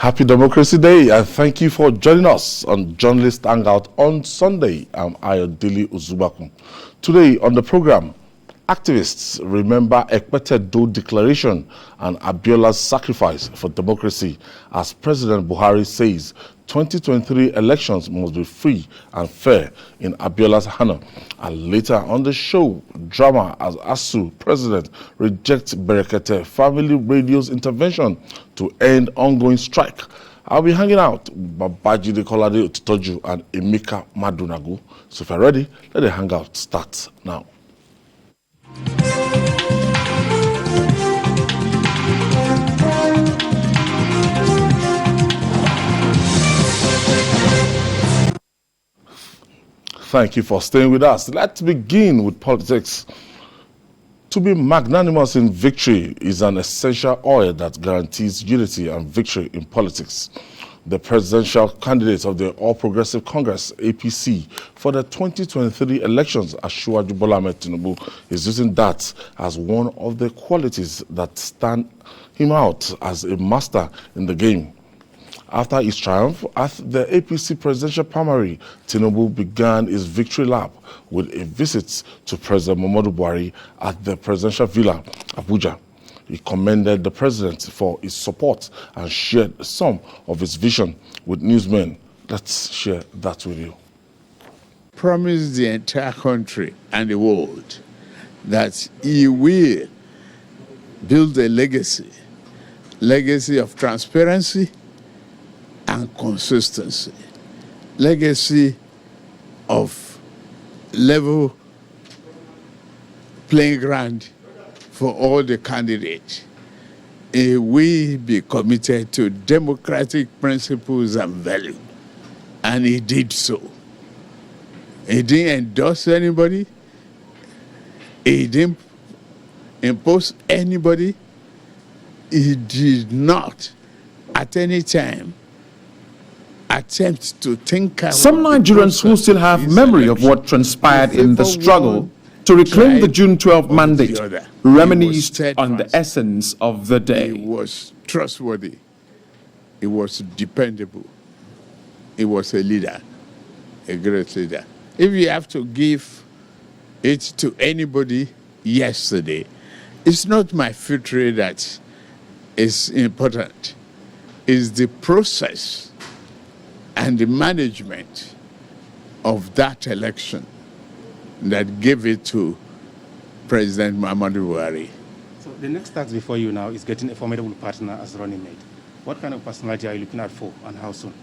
Happy Democracy Day, and thank you for joining us on Journalist Hangout on Sunday. I'm Ayodele Uzubakun. Today on the program, activists remember Ekpetedo Declaration and Abiola's sacrifice for democracy as President Buhari says 2023 elections must be free and fair in Abiola's honor. And later on the show, drama as ASUU president rejects Berekete Family Radio's intervention to end ongoing strike. I'll be hanging out with Babajide Kolade Otitoju and Emeka Madunagu. So if you're ready, let the hangout start now. Thank you for staying with us. Let's begin with politics. To be magnanimous in victory is an essential oil that guarantees unity and victory in politics. The presidential candidate of the All Progressive Congress, APC, for the 2023 elections, ASUU Bola Ahmed Tinubu, is using that as one of the qualities that stand him out as a master in the game. After his triumph at the APC presidential primary, Tinubu began his victory lap with a visit to President Muhammadu Buhari at the presidential villa, Abuja. He commended the president for his support and shared some of his vision with newsmen. Let's share that with you. Promised the entire country and the world that he will build a legacy of transparency and consistency, legacy of level playing ground for all the candidates. He will be committed to democratic principles and values, and he did so. He didn't endorse anybody. He didn't impose anybody. He did not at any time attempt to think out. Some Nigerians who still have memory of what transpired in the struggle to reclaim the June 12 mandate reminisced on the essence of the day. He was trustworthy. He was dependable. He was a leader, a great leader. If you have to give it to anybody yesterday, it's not my victory that is important. It's the process and the management of that election that gave it to President Muhammadu Buhari. So the next task before you now is getting a formidable partner as running mate. What kind of personality are you looking at for and how soon?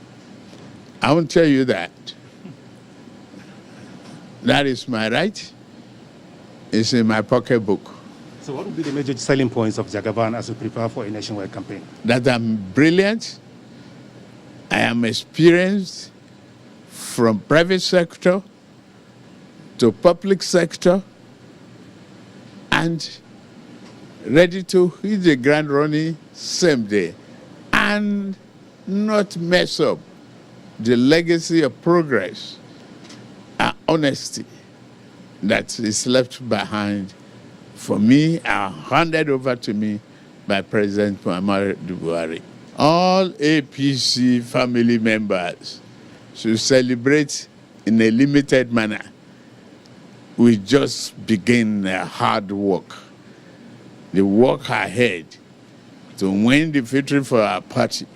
I won't tell you that. That is my right. It's in my pocketbook. So what would be the major selling points of Jagaban as we prepare for a nationwide campaign? That I'm brilliant. I am experienced from private sector to public sector and ready to hit the ground running same day and not mess up the legacy of progress and honesty that is left behind for me and handed over to me by President Muhammadu Buhari. All APC family members should celebrate in a limited manner. We just begin hard work. The work ahead to win the victory for our party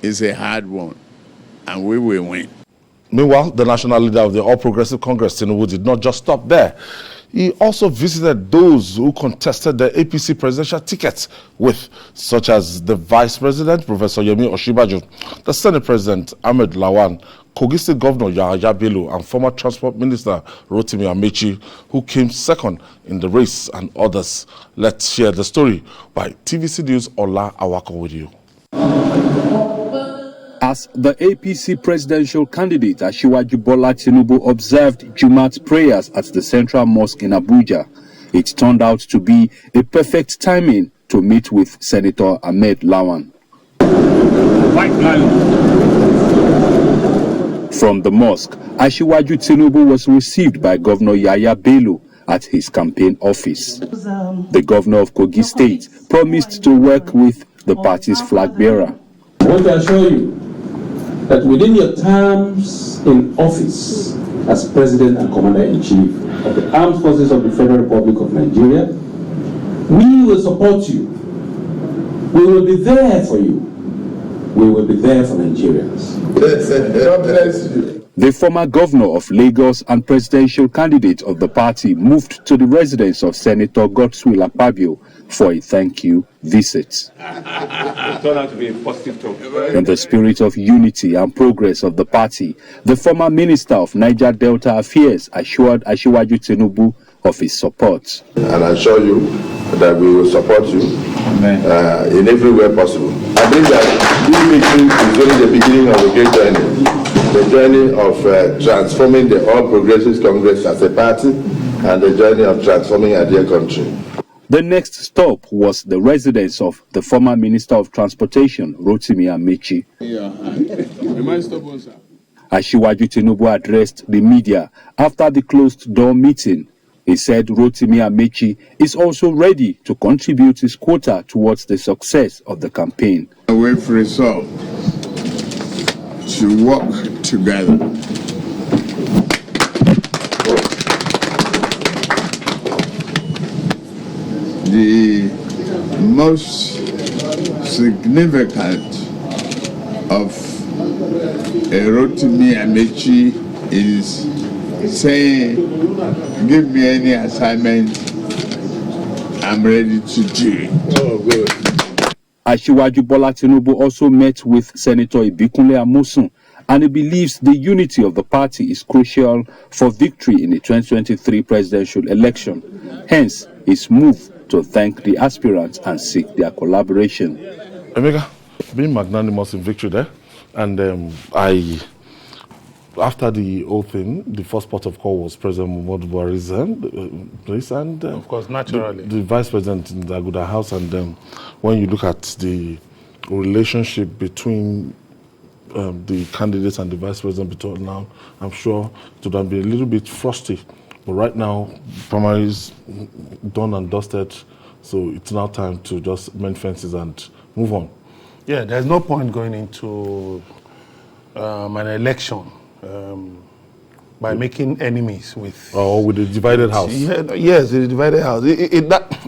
is a hard one, and we will win. Meanwhile, the national leader of the All Progressive Congress, Tinubu, did not just stop there. He also visited those who contested the APC presidential ticket with, such as the Vice President, Professor Yemi Osinbajo, the Senate President, Ahmed Lawan, Kogi State Governor Yahaya Bello, and former Transport Minister Rotimi Amechi, who came second in the race, and others. Let's share the story by TVC News Ola Awako with you. As the APC presidential candidate, ASUU Bola Tinubu observed Jumat prayers at the Central Mosque in Abuja, it turned out to be a perfect timing to meet with Senator Ahmed Lawan. From the mosque, ASUU Tinubu was received by Governor Yahaya Bello at his campaign office. The governor of Kogi State promised to work with the party's flag bearer. I want to assure you that within your terms in office as President and Commander-in-Chief of the Armed Forces of the Federal Republic of Nigeria, we will support you. We will be there for you. We will be there for Nigerians. God bless you. The former governor of Lagos and presidential candidate of the party moved to the residence of Senator Godswill Akpabio for a thank you visit. It turned out to be a positive talk. In the spirit of unity and progress of the party, the former Minister of Niger Delta Affairs assured Asiwaju Tinubu of his support. And I assure you that we will support you in every way possible. I believe that this meeting is only the beginning of a great journey. The journey of transforming the All Progressives Congress as a party and the journey of transforming our dear country. The next stop was the residence of the former Minister of Transportation, Rotimi Amechi. Asiwaju Tinubu addressed the media after the closed-door meeting. He said Rotimi Amechi is also ready to contribute his quota towards the success of the campaign. We've resolved to work together. The most significant of Rotimi Amechi is saying, give me any assignment, I'm ready to do it. Oh, good. Asiwaju Bola Tinubu also met with Senator Ibikunle Amosun, and he believes the unity of the party is crucial for victory in the 2023 presidential election. Hence, his move to thank the aspirants and seek their collaboration. Emeka, being magnanimous in victory there, and after the whole thing, the first port of call was President Muhammadu Buhari's place, and Of course, naturally. the Vice President in the Aguda House, and when you look at the relationship between the candidates and the Vice President between now, I'm sure it would have been a little bit frosty. But right now, primaries done and dusted, so it's now time to just mend fences and move on. Yeah, there's no point going into an election by making enemies with... Or with a divided house. Yeah, yes, the divided house.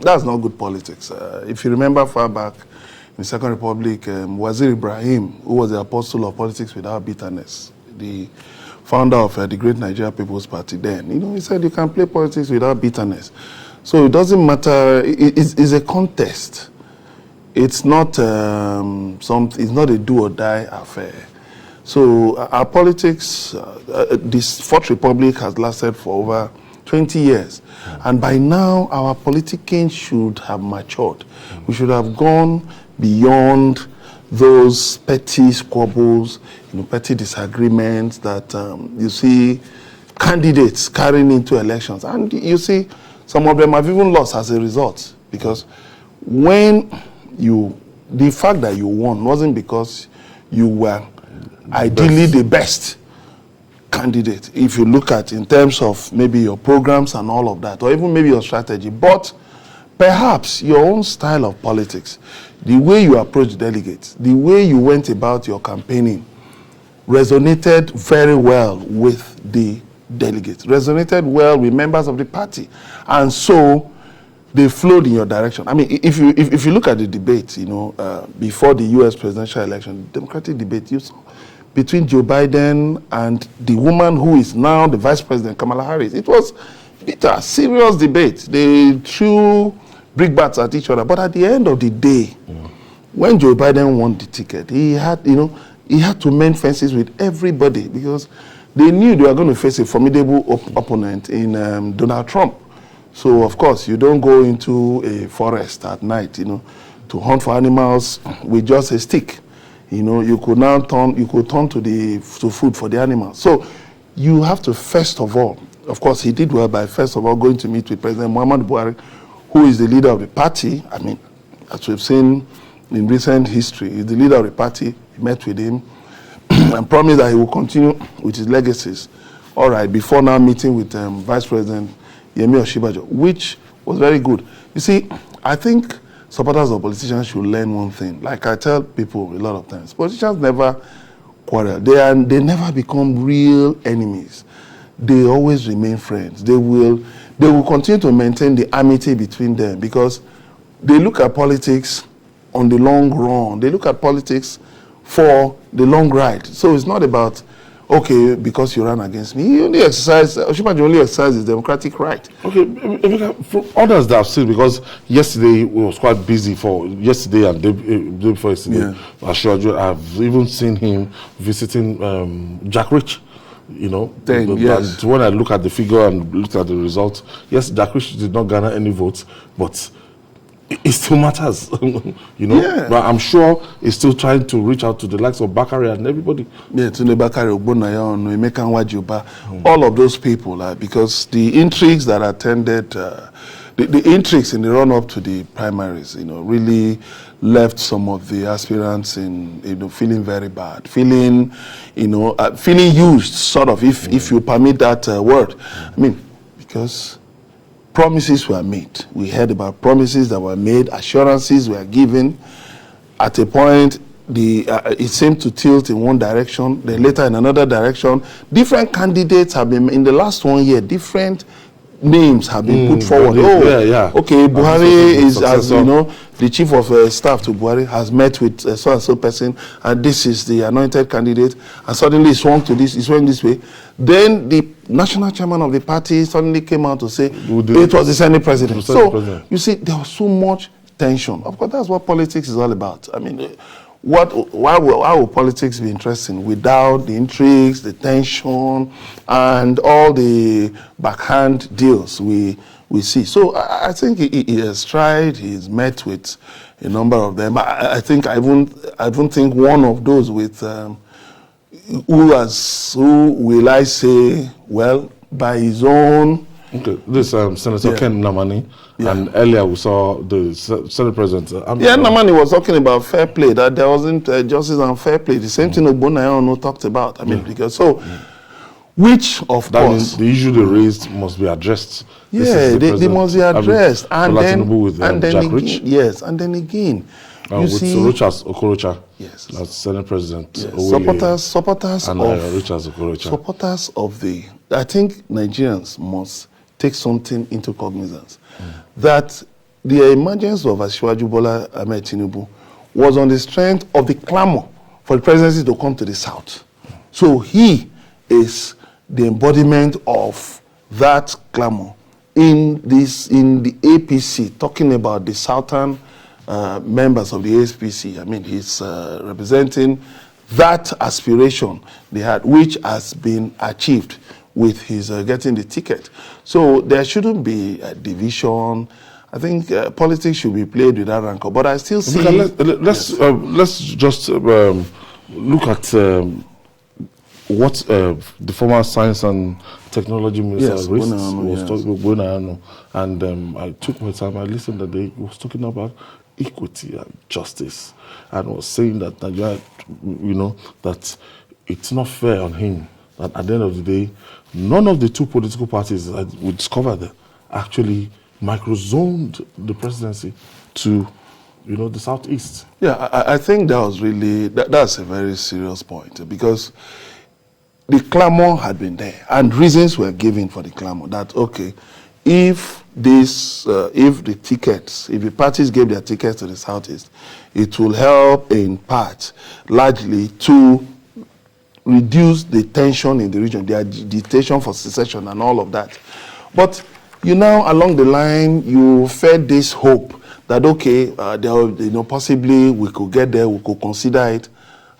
That's not good politics. If you remember far back in the Second Republic, Wazir Ibrahim, who was the apostle of politics without bitterness, the founder of the great Nigeria People's Party then, he said you can play politics without bitterness. So it doesn't matter, it's a contest. It's not it's not a do or die affair. So our politics, this Fourth Republic has lasted for over 20 years. And by now, our politicking should have matured. We should have gone beyond those petty squabbles, petty disagreements that you see candidates carrying into elections. And you see, some of them have even lost as a result. Because the fact that you won wasn't because you were ideally the best candidate, if you look at in terms of maybe your programs and all of that, or even maybe your strategy, but perhaps your own style of politics, the way you approach delegates, the way you went about your campaigning resonated very well with the delegates, resonated well with members of the party, and so they flowed in your direction. I mean, if you look at the debate, before the U.S. presidential election, the Democratic debate, you saw between Joe Biden and the woman who is now the Vice President, Kamala Harris. It was bitter, serious debate. They threw brickbats at each other. But at the end of the day, when Joe Biden won the ticket, he had to mend fences with everybody because they knew they were going to face a formidable opponent in Donald Trump. So, of course, you don't go into a forest at night, to hunt for animals with just a stick. You could now turn to food for the animals. So you have to, first of all, of course, he did well by first of all going to meet with President Muhammadu Buhari, who is the leader of the party. I mean, as we've seen in recent history, he's the leader of the party. He met with him and promised that he will continue with his legacies. All right, before now meeting with Vice President Yemi Osinbajo, which was very good. You see, I think supporters of politicians should learn one thing. Like I tell people a lot of times, politicians never quarrel. They never become real enemies. They always remain friends. They will continue to maintain the amity between them because they look at politics on the long run. They look at politics for the long ride. So it's not about, okay, because you ran against me. You only exercise, Oshibajo only exercise his democratic right. Okay, for others that I've seen, because yesterday we was quite busy for yesterday and day before yesterday. Yeah. I've even seen him visiting Jack Rich. You know, yes. When I look at the figure and look at the result, yes, Jack Rich did not garner any votes, but it still matters, you know. Yeah. But I'm sure he's still trying to reach out to the likes of Bakari and everybody. Yeah, to Bakari, Ogbonayon, Emeka Nwajuba, all of those people, because the intrigues that attended, the intrigues in the run-up to the primaries, you know, really left some of the aspirants in, you know, feeling very bad, feeling, you know, feeling used, sort of, if you permit that word. I mean, because promises were made. We heard about promises that were made, assurances were given. At a point, it seemed to tilt in one direction, then later in another direction. Different candidates have been, in the last 1 year, different names have been put forward. Okay, Buhari is, as you know, the chief of staff to Buhari has met with so-and-so person, and this is the anointed candidate, and suddenly he swung to this, he swung this way. Then the national chairman of the party suddenly came out to say it was the Senate president. So, you see, there was so much tension. Of course, that's what politics is all about. I mean, why will politics be interesting without the intrigues, the tension, and all the backhand deals we see? So I think he has tried. He's met with a number of them. I don't think one of those with who will I say, well, by his own. Okay, this Senator Ken Namani, and earlier we saw the Senate President. Namani was talking about fair play, that there wasn't justice and fair play. The same thing Ogbonayon talked about. I mean, because which of that us? Means the issue they raised must be addressed. Yeah, they must be addressed. And then Rich. Yes, and then again. You with see, Rochas Okorocha, yes, that's Senate President. Yes. Supporters and of Rochas Okorocha. Supporters of the. I think Nigerians must take something into cognizance that the emergence of Asiwaju Bola Ahmed Tinubu was on the strength of the clamor for the presidency to come to the south. So he is the embodiment of that clamor in the APC, talking about the southern members of the ASPC. I mean, he's representing that aspiration they had, which has been achieved with his getting the ticket. So there shouldn't be a division. I think politics should be played with that rancor. But I still see... Let's just look at what the former Science and Technology Minister was talking about. And I took my time, I listened that he was talking about equity and justice, and was saying that Nigeria, you know, that it's not fair on him that at the end of the day, none of the two political parties that we discovered actually microzoned the presidency to, you know, the southeast. Yeah, I think that was really, that's a very serious point, because the clamor had been there and reasons were given for the clamor that, okay, if the parties gave their tickets to the southeast, it will help in part largely to reduce the tension in the region, the tension for secession and all of that. But you now, along the line, you fed this hope that, okay, possibly we could get there, we could consider it.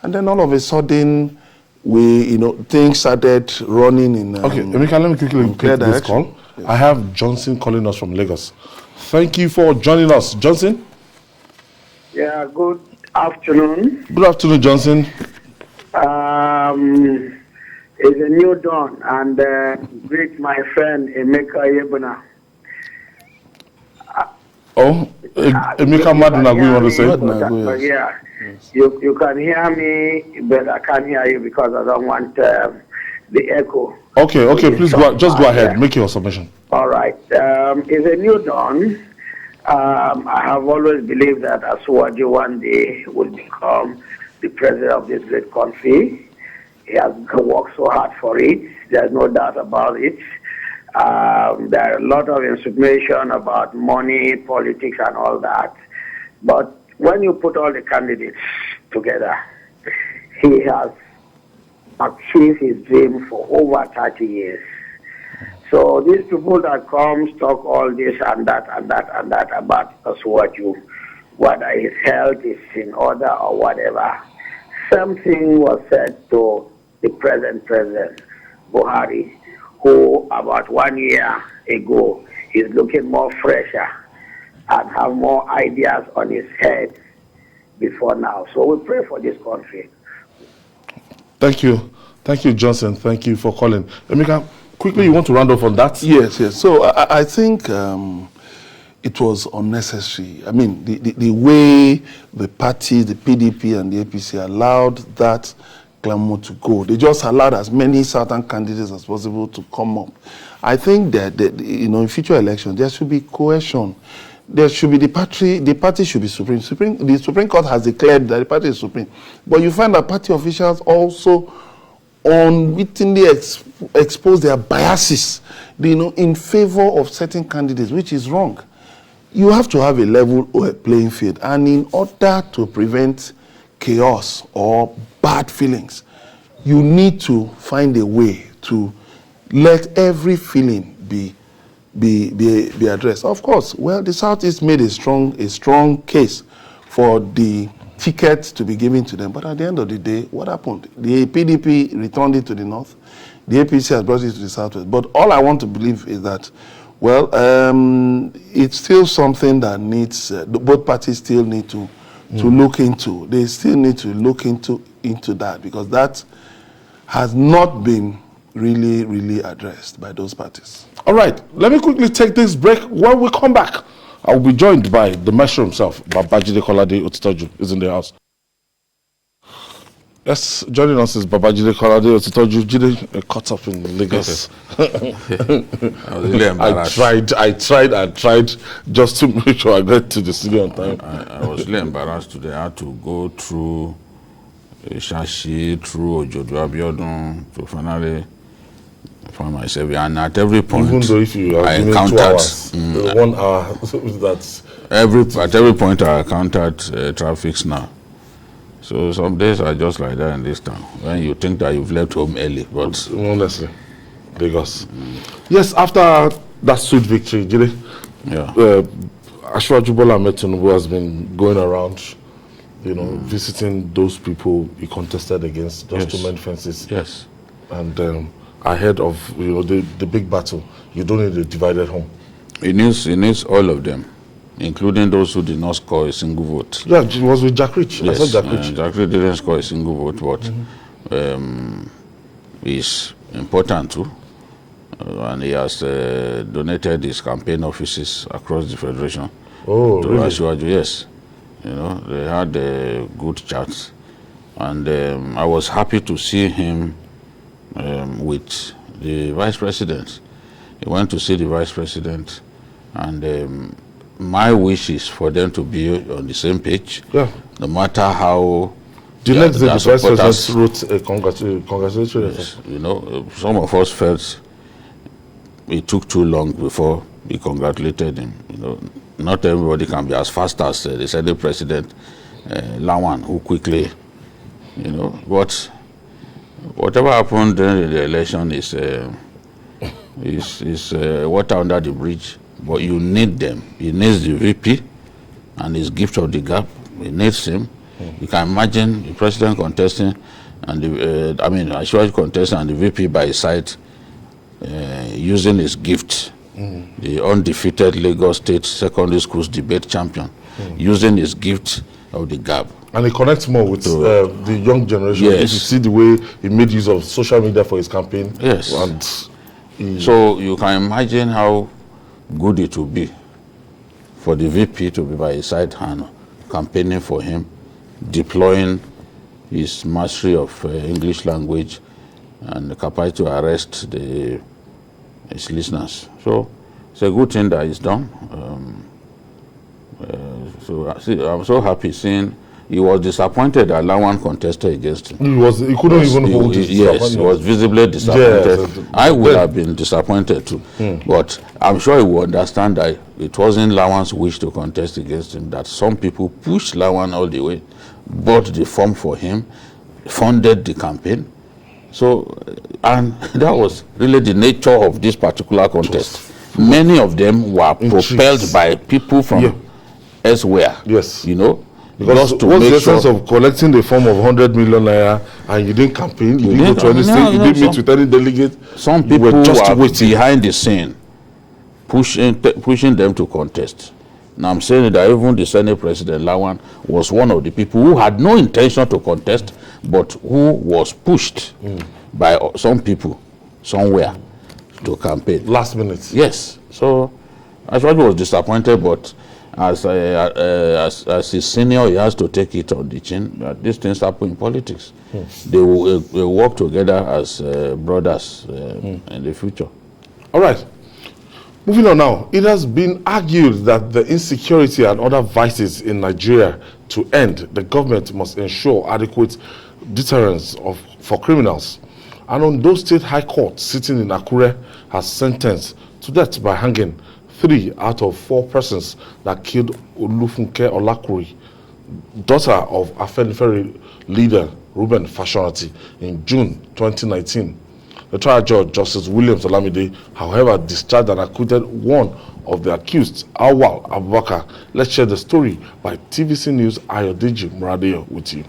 And then all of a sudden, things started running in okay, Emeka, let me quickly take this call. Yes. I have Johnson calling us from Lagos. Thank you for joining us. Johnson? Yeah, good afternoon. Good afternoon, Johnson. It's a new dawn, and greet my friend Emeka Abiola. Emeka Maduna, you want to say? Yeah, yes. You can hear me, but I can't hear you because I don't want the echo. Okay, please go ahead. Make your submission. All right. It's a new dawn, I have always believed that ASUU one day will become the president of this great country. He has worked so hard for it. There's no doubt about it. There are a lot of information about money, politics, and all that. But when you put all the candidates together, he has achieved his dream for over 30 years. So these people that come talk all this and that about ASUU, whether his health is in order or whatever, something was said to the present President Buhari, who about 1 year ago is looking more fresher and have more ideas on his head before now. So we pray for this country. Thank you. Thank you, Johnson. Thank you for calling. Emeka, quickly, you want to round off on that? Yes. So I think it was unnecessary. I mean, the way the party, the PDP and the APC allowed that clamor to go, they just allowed as many certain candidates as possible to come up. I think that in future elections there should be cohesion. There should be the party should be supreme. The Supreme Court has declared that the party is supreme, but you find that party officials also unwittingly expose their biases, in favor of certain candidates, which is wrong. You have to have a level playing field, and in order to prevent chaos or bad feelings, you need to find a way to let every feeling be addressed. Of course, well, the Southeast made a strong case for the ticket to be given to them, but at the end of the day, what happened? The PDP returned it to the North, the APC has brought it to the Southwest. But all I want to believe is that, well, it's still something that needs, both parties still need to look into. They still need to look into that, because that has not been really addressed by those parties. All right, let me quickly take this break. When we come back, I will be joined by the maestro himself, Babajide Kolade Otitoju, is in the house. Yes, joining us is Babajide Kolade Otitoju. Jide caught up in Lagos. I was really embarrassed. I tried just to make sure I get to the studio on time. I was really embarrassed today. I had to go through Shashi, through Ojodu Abiodun to finally find myself. And at every point, even though if you are given 2 hours, 1 hour, that's at every point I encountered traffic now. So some days are just like that in this town, when you think that you've left home early, but honestly, Lagos. Yes, after that sweet victory, Jide, ASUU Bola Tinubu has been going around, visiting those people he contested against, just to mend fences. Yes. And ahead of the big battle, you don't need a divided home. He needs all of them, including those who did not score a single vote. Yeah, it was with Jack Rich. Yes, I saw Jack Rich. Jack Rich didn't score a single vote, but he's important too. And he has donated his campaign offices across the federation. Oh, to really? ASUU, yes. They had good chats, and I was happy to see him with the vice president. He went to see the vice president, and my wish is for them to be on the same page. Yeah. No matter how. The next day, the vice president wrote a congratulatory letter. Some of us felt it took too long before we congratulated him. Not everybody can be as fast as the Senate President Lawan, who quickly, but whatever happened during the election is water under the bridge. But you need them. He needs the VP and his gift of the gap. He needs him. You can imagine the president contesting, and ASUU contesting, and the VP by his side, using his gift. The undefeated Lagos State Secondary Schools debate champion, using his gift of the gap. And he connects more with the young generation. Yes. If you see the way he made use of social media for his campaign. Yes. And so you can imagine how good it will be for the VP to be by his side and campaigning for him, deploying his mastery of English language and the capacity to arrest his listeners. So it's a good thing that is done. So see, I'm so happy seeing he was disappointed that Lawan contested against him. He couldn't even hold his Yes, he was visibly disappointed. Yes, I would have been disappointed too. But I'm sure he will understand that it wasn't Lawan's wish to contest against him, that some people pushed Lawan all the way, bought the form for him, funded the campaign. So, and that was really the nature of this particular contest. Many of them were propelled by people from elsewhere. Yes. You know, because what's the essence of collecting the form of 100 million naira and you didn't campaign, you didn't go to any state, you didn't meet with any delegate? Some people were just behind the scene, pushing them to contest. Now I'm saying that even the Senate President Lawan was one of the people who had no intention to contest, but who was pushed by some people somewhere to campaign. Last minute. Yes. So Ashwaji was disappointed, but as his senior, he has to take it on the chin. These things happen in politics. They will work together as brothers in the future. All right. Moving on now, it has been argued that the insecurity and other vices in Nigeria to end, the government must ensure adequate deterrence for criminals. And Ondo State High Court, sitting in Akure, has sentenced to death by hanging 3 out of 4 persons that killed Olufunke Olakuri, daughter of Afenifere leader Reuben Fashionati, in June 2019. The trial judge, Justice Williams Olamide, however, discharged and acquitted one of the accused, Awal Abubakar. Let's share the story by TVC News Ayodeji Muradeyo with you.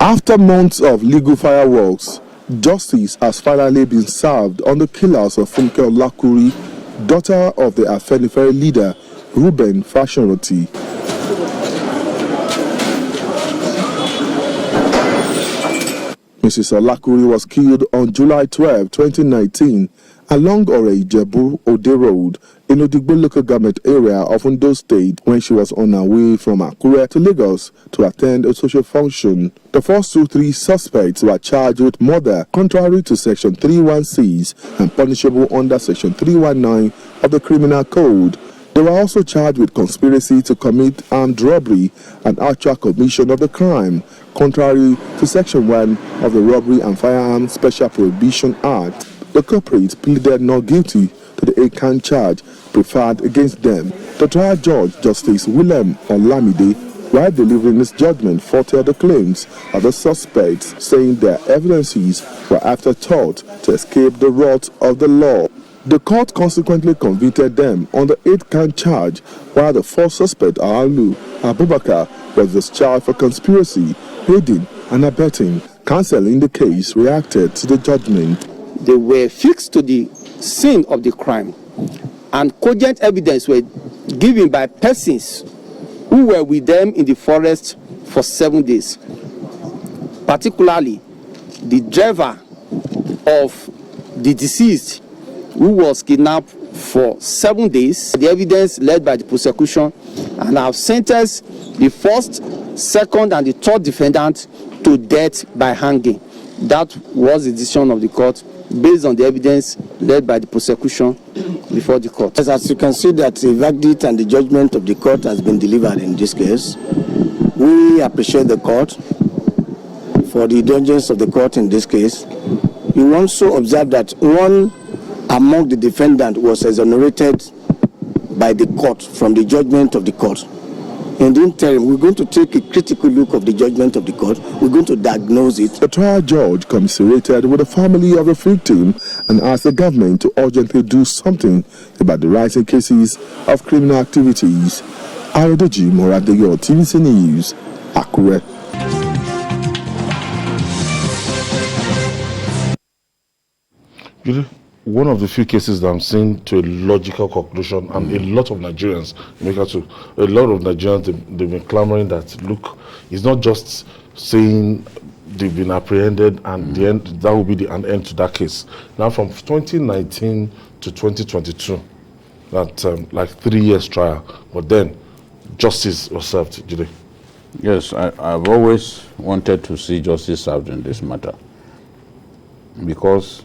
After months of legal fireworks, justice has finally been served on the killers of Funke Olakuri, daughter of the Afenifere leader Reuben Fashionati. Mrs. Olakuri was killed on July 12, 2019, along Ore-Ijebu Ode Road in Odigbo local government area of Ondo State when she was on her way from Akure to Lagos to attend a social function. The first 3 suspects were charged with murder contrary to Section 316 and punishable under Section 319 of the Criminal Code. They were also charged with conspiracy to commit armed robbery and actual commission of the crime, contrary to Section 1 of the Robbery and Firearms Special Prohibition Act. The culprits pleaded not guilty to the 8-count charge preferred against them. The trial judge, Justice William Olamide, while delivering his judgment, faulted the claims of the suspects, saying their evidences were afterthought to escape the wrath of the law. The court consequently convicted them on the 8-count charge, while the 4th suspect, Alu Abubakar, was discharged for conspiracy, aiding and abetting. Counsel in the case reacted to the judgment. They were fixed to the scene of the crime, and cogent evidence were given by persons who were with them in the forest for 7 days. Particularly, the driver of the deceased, who was kidnapped for 7 days. The evidence led by the prosecution, and have sentenced the 1st, 2nd, and the 3rd defendant to death by hanging. That was the decision of the court based on the evidence led by the prosecution before the court. As you can see that the verdict and the judgment of the court has been delivered in this case. We appreciate the court for the diligence of the court in this case. You also observe that one among the defendants was exonerated by the court from the judgment of the court. In the interim, we're going to take a critical look of the judgment of the court. We're going to diagnose it. The trial judge commiserated with the family of the victim and asked the government to urgently do something about the rising cases of criminal activities. Ayodeji Muradeyo, TVC News, Akure. One of the few cases that I'm seeing to a logical conclusion, and a lot of Nigerians, they've been clamoring that, look, it's not just saying they've been apprehended and the end, that will be the end to that case. Now, from 2019 to 2022, that like 3 years trial, but then justice was served, Judy. Yes, I've always wanted to see justice served in this matter, because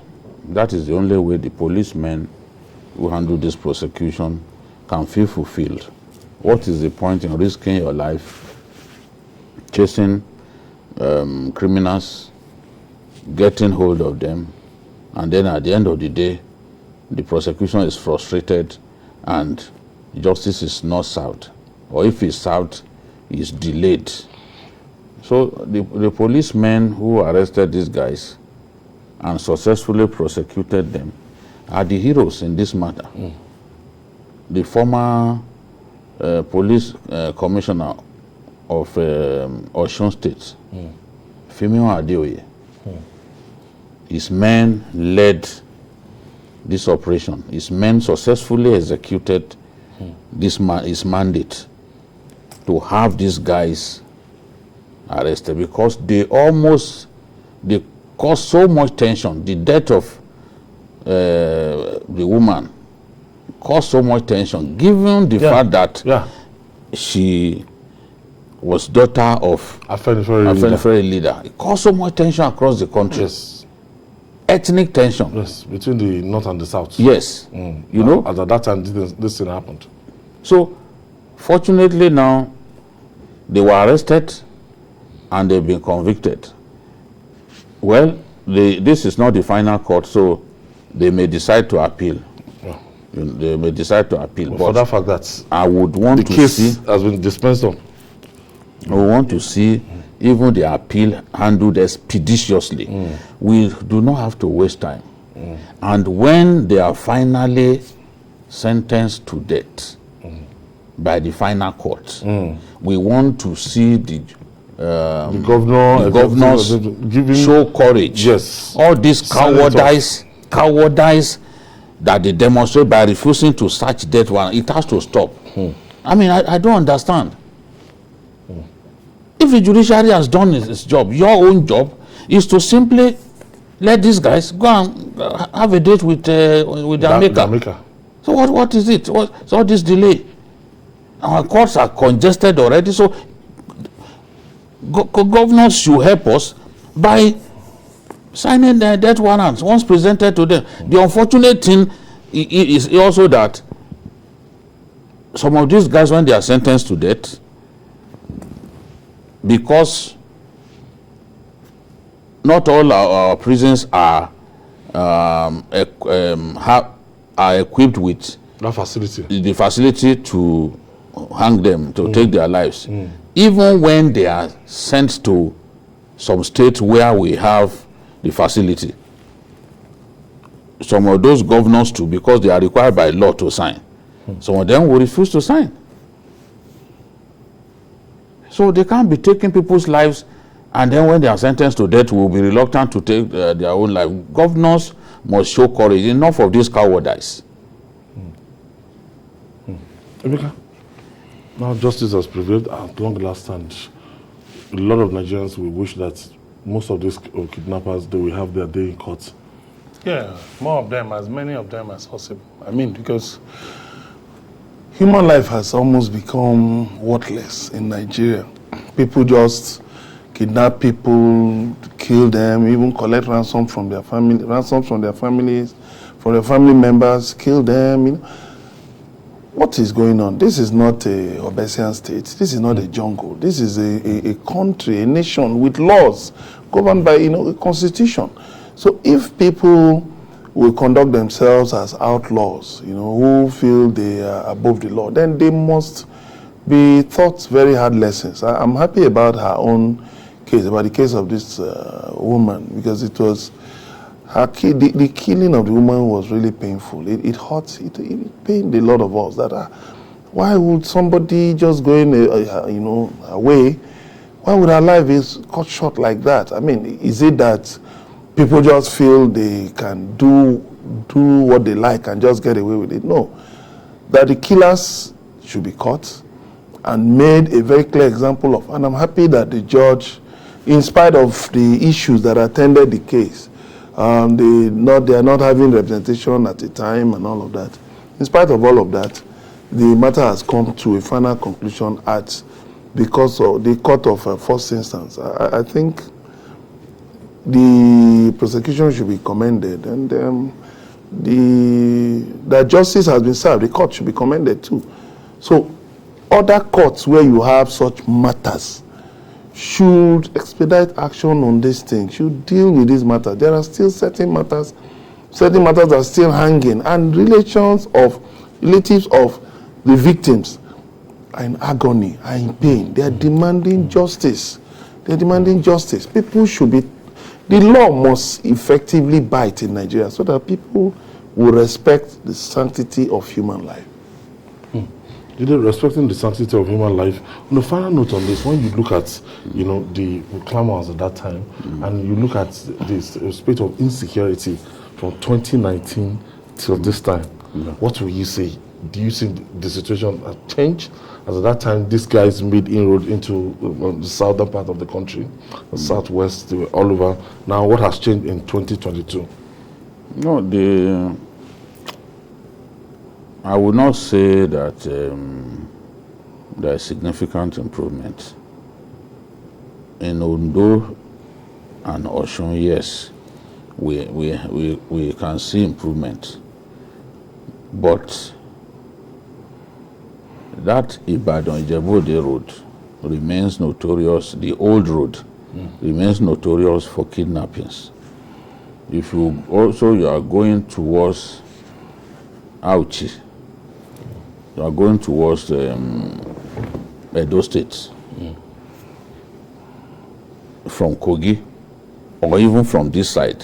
That is the only way the policemen who handle this prosecution can feel fulfilled. What is the point in risking your life, chasing criminals, getting hold of them, and then at the end of the day, the prosecution is frustrated and justice is not served, or if it's served, it's delayed. So the policemen who arrested these guys and successfully prosecuted them are the heroes in this matter. The former police commissioner of Osun State, Femi Adeoye, his men led this operation. His men successfully executed his mandate to have these guys arrested because they caused so much tension. The death of the woman caused so much tension, given the fact that she was daughter of a Afenifere leader. It caused so much tension across the country. Yes. Ethnic tension. Yes, between the north and the south. Yes. You know? At that time, this thing happened. So, fortunately now, they were arrested and they've been convicted. Well, this is not the final court, so they may decide to appeal. They may decide to appeal. But for that fact that I would want the to case see, has been dispensed on. I want to see even the appeal handled expeditiously. We do not have to waste time. And when they are finally sentenced to death by the final court, we want to see the governors show courage. Yes. All this cowardice that they demonstrate by refusing to search that one, it has to stop. I mean, I don't understand. If the judiciary has done its job, your own job is to simply let these guys go and have a date with their maker. So what is it? What's all this delay? Our courts are congested already, so governors should help us by signing their death warrants once presented to them. The unfortunate thing is also that some of these guys, when they are sentenced to death, because not all our prisons are equipped with the facility to hang them, to take their lives. Even when they are sent to some states where we have the facility, some of those governors too, because they are required by law to sign, some of them will refuse to sign. So they can't be taking people's lives, and then when they are sentenced to death, will be reluctant to take their own life. Governors must show courage. Enough of this cowardice. Emeka, now justice has prevailed at long last, and a lot of Nigerians will wish that most of these kidnappers, they will have their day in court. Yeah, more of them, as many of them as possible. I mean, because human life has almost become worthless in Nigeria. People just kidnap people, kill them, even collect ransom from their family, ransoms from their families, from their family members, kill them. You know. What is going on? This is not a Obesian state. This is not a jungle. This is a country, a nation with laws governed by a constitution. So if people will conduct themselves as outlaws, who feel they are above the law, then they must be taught very hard lessons. I'm happy about her own case, about the case of this woman, because it was the killing of the woman was really painful. It hurt. It pained a lot of us. Why would somebody just go away? Why would her life be cut short like that? I mean, is it that people just feel they can do what they like and just get away with it? No. That the killers should be caught and made a very clear example of. And I'm happy that the judge, in spite of the issues that attended the case, they are not having representation at the time and all of that. In spite of all of that, the matter has come to a final conclusion because of the court of first instance. I think the prosecution should be commended, and the justice has been served. The court should be commended too. So other courts where you have such matters should expedite action on this thing, should deal with this matter. There are still certain matters that are still hanging, and relatives of the victims are in agony, are in pain. They are demanding justice. They're demanding justice. People should be, the law must effectively bite in Nigeria so that people will respect the sanctity of human life. Respecting the sanctity of human life. On a final note on this, when you look at, the clamors at that time, and you look at this state of insecurity from 2019 till this time, what will you say? Do you think the situation has changed? As at that time, these guys made inroad into the southern part of the country, the southwest, they were all over. Now, what has changed in 2022? No, I would not say that there is significant improvement. In Ondo and Osun, yes, we can see improvement. But that Ibadan-Ijebu-Ode road remains notorious, the old road remains notorious for kidnappings. If you are going towards Auchi, you are going towards Edo State, from Kogi, or even from this side,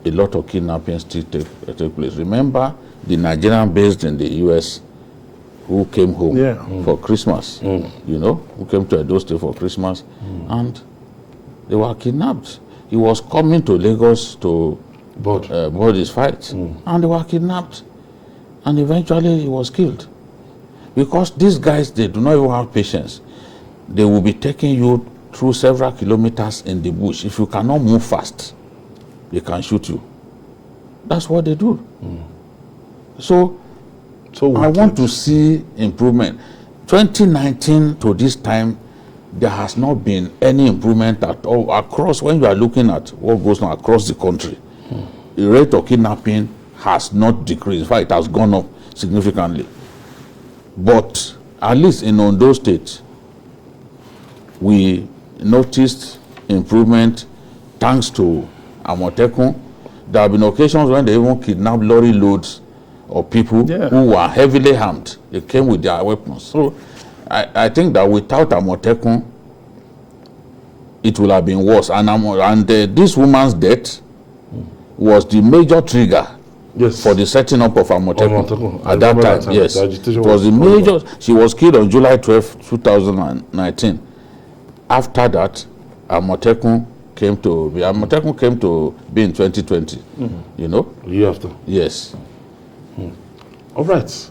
a lot of kidnappings still take place. Remember the Nigerian based in the US who came home for Christmas, who came to Edo State for Christmas, and they were kidnapped. He was coming to Lagos to board his flight, and they were kidnapped. And eventually he was killed. Because these guys, they do not even have patience. They will be taking you through several kilometers in the bush. If you cannot move fast, they can shoot you. That's what they do. So I want to see improvement. 2019 to this time, there has not been any improvement at all across. When you are looking at what goes on across the country, the rate of kidnapping has not decreased. In fact, it has gone up significantly. But at least in Ondo State, we noticed improvement thanks to Amotekun. There have been occasions when they even kidnapped lorry loads of people who were heavily armed. They came with their weapons. So I think that without Amotekun, it would have been worse. And this woman's death was the major trigger for the setting up of Amotekun at that time. Yes, it was the major. She was killed on July 12, 2019. After that, Amotekun came to be in 2020. A year after. Yes. All right.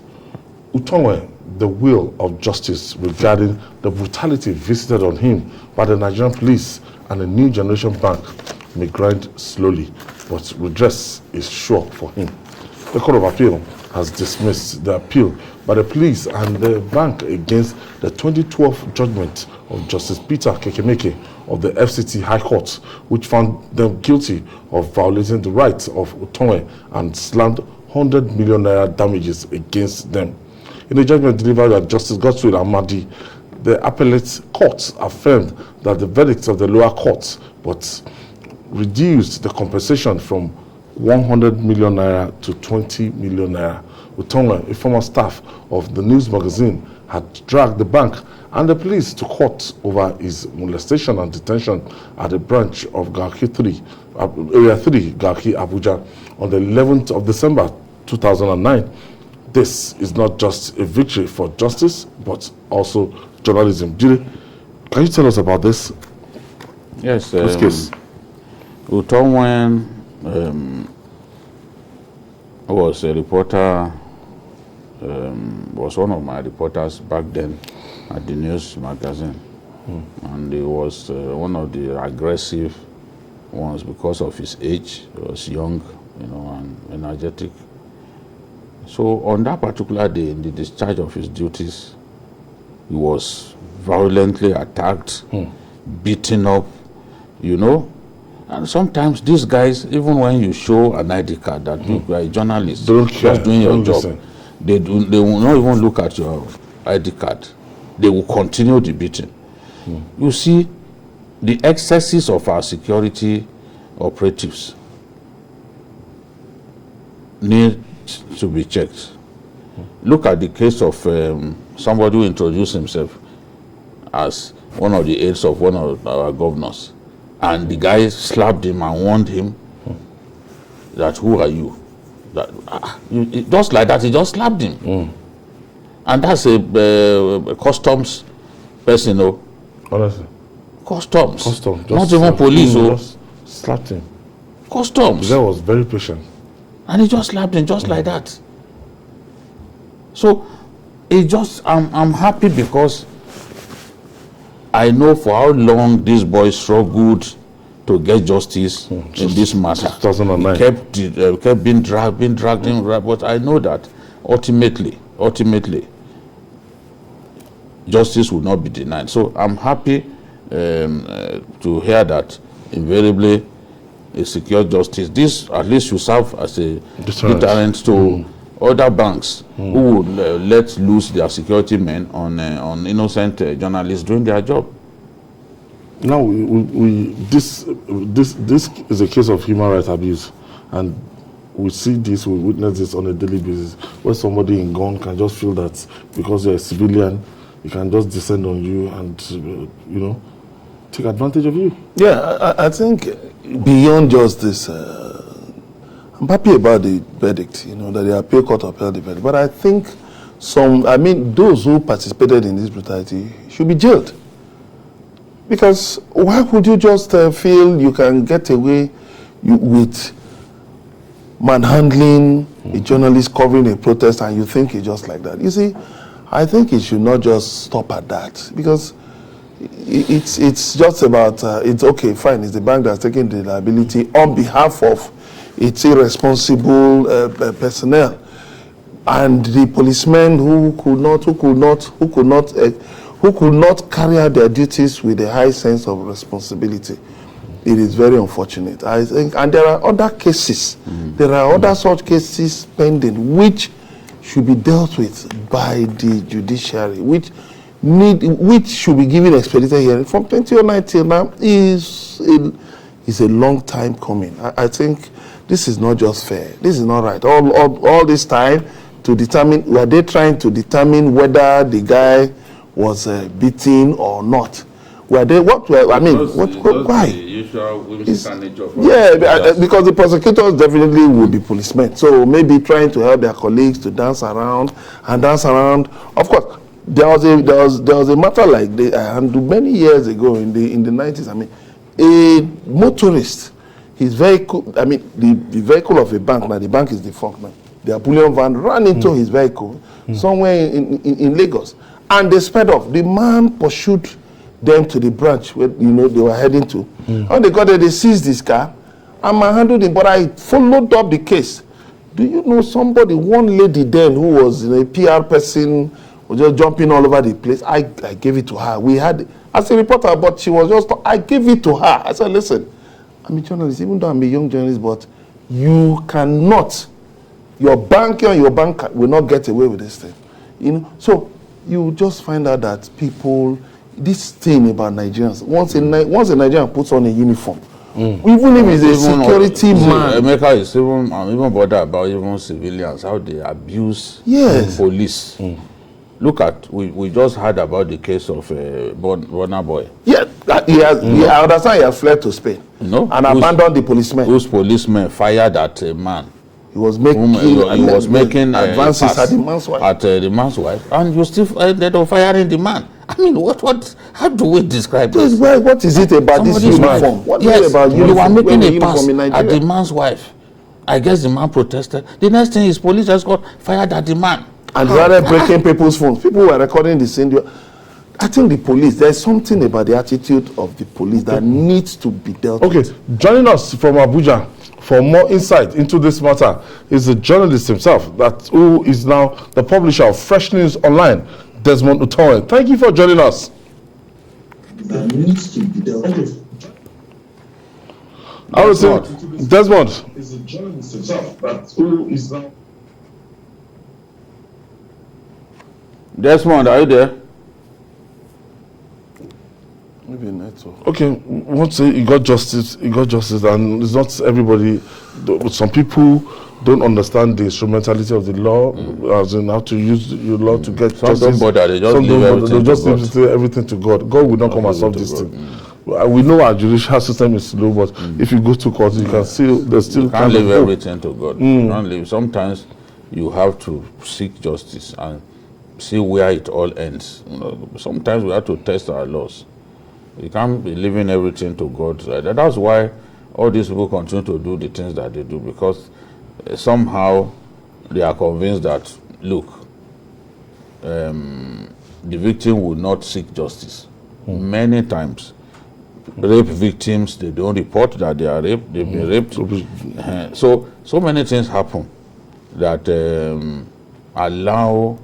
Utonwe, the will of justice regarding the brutality visited on him by the Nigerian police and the New Generation Bank may grind slowly, but redress is sure for him. The Court of Appeal has dismissed the appeal by the police and the bank against the 2012 judgment of Justice Peter Kekemeke of the FCT High Court, which found them guilty of violating the rights of Utonwe and slammed 100 million naira damages against them. In a judgment delivered by Justice Godswill Amadi, the appellate court affirmed that the verdicts of the lower court but reduced the compensation from 100 million naira to 20 million naira. Utonwe, a former staff of the news magazine, had dragged the bank and the police to court over his molestation and detention at a branch of Garki 3, Area 3, Garki, Abuja, on the 11th of December 2009. This is not just a victory for justice, but also journalism. Jide, can you tell us about this? Yes. This case. Utonwe was a reporter, was one of my reporters back then at the news magazine. And he was one of the aggressive ones because of his age. He was young, and energetic. So on that particular day, in the discharge of his duties, he was violently attacked, beaten up, And sometimes these guys, even when you show an ID card that you are a journalist, just doing your job, they will not even look at your ID card. They will continue the beating. You see, the excesses of our security operatives need to be checked. Look at the case of somebody who introduced himself as one of the aides of one of our governors, and the guy slapped him and warned him that, who are you? That just like that, he just slapped him. And that's a customs person, honestly. Customs. Not even police. Just slapped him. Customs. The guy was very patient. And he just slapped him just like that. So I'm happy because I know for how long these boys struggled to get justice in this matter. 2009. Kept being dragged in, but I know that ultimately, justice will not be denied. So I'm happy to hear that invariably a secure justice. This at least should serve as a deterrent to other banks who would let loose their security men on innocent journalists doing their job. Now, this is a case of human rights abuse, and we see this, we witness this on a daily basis, where somebody in gun can just feel that because you're a civilian, he can just descend on you and, take advantage of you. Yeah, I think beyond just this, I'm happy about the verdict, that the appeal court upheld the verdict. But I think those who participated in this brutality should be jailed. Because why would you just feel you can get away with manhandling a journalist covering a protest and you think it's just like that? You see, I think it should not just stop at that, because it's just about, it's okay, fine, it's the bank that's taking the liability on behalf of its irresponsible personnel, and the policemen who could not carry out their duties with a high sense of responsibility. It is very unfortunate, I think, and there are other cases. There are other such cases pending which should be dealt with by the judiciary, which should be given expedited hearing. From 2009 till now is a long time coming. I think this is not just fair. This is not right. All this time to determine, were they trying to determine whether the guy was beaten or not? Were they, why? Because the prosecutors definitely would be policemen. So maybe trying to help their colleagues to dance around. Of course, there was a matter like this, and many years ago in the 90s. A motorist, his vehicle, the vehicle of a bank, now the bank is defunct now. Their bullion van ran into his vehicle somewhere in Lagos, and they sped off. The man pursued them to the branch where they were heading to. When they got there, they seized this car and manhandled him. But I followed up the case. Do you know somebody, one lady then who was a PR person, was just jumping all over the place? I gave it to her. We had, as a reporter, but she was just, I gave it to her. I said, listen, I'm a journalist, even though I'm a young journalist, but you cannot, your bank will not get away with this thing. So you just find out that people, this thing about Nigerians, once a Nigerian puts on a uniform, even if he's a security man. America is even bothered about even civilians, how they abuse police. Look at, we just heard about the case of Burna Boy. Yeah, I understand he has fled to Spain. And abandoned the policemen. Whose policemen fired at a man. He was making advances at the man's wife. At the man's wife, and you still ended up firing the man. How do we describe this? What is it about this uniform? What is it about you were making a pass at the man's wife. I guess the man protested. The next thing is police just got fired at the man. And rather breaking people's phones. People were recording the scene. I think the police, there's something about the attitude of the police that needs to be dealt with. Okay, joining us from Abuja for more insight into this matter is the journalist himself, who is now the publisher of Fresh News Online, Desmond Utoren. Thank you for joining us. That needs to be dealt with. I would say, Desmond. Is a journalist himself, but who is now. Desmond, are you there? Maybe network. Okay, once he got justice, and it's not everybody. Some people don't understand the instrumentality of the law, as in how to use your law to get Some justice. don't bother, they just Some leave don't everything bother, they just to God. leave everything to God. God will not come and solve this thing. We know our judicial system is slow, but if you go to court, you can still, there's still You can't kind of leave hope. everything to God. You can't leave. Sometimes you have to seek justice and see where it all ends. You know, sometimes we have to test our laws. You can't be leaving everything to God. That's why all these people continue to do the things that they do, because somehow they are convinced that, look, the victim will not seek justice. Many times, rape victims, they don't report that they are raped, they've been raped. So many things happen that allow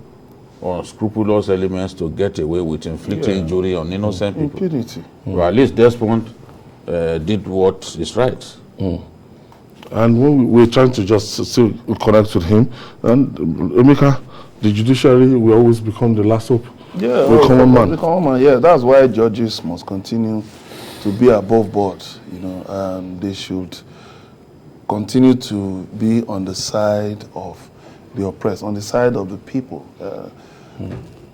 unscrupulous elements to get away with inflicting injury on innocent people. Impunity. Mm. Well, at least Desmond did what is right. And when we're trying to just still connect with him, and Emeka, the judiciary will always become the last hope. Yeah, the common man. The common man, yeah. That's why judges must continue to be above board, you know, they should continue to be on the side of the oppressed, on the side of the people.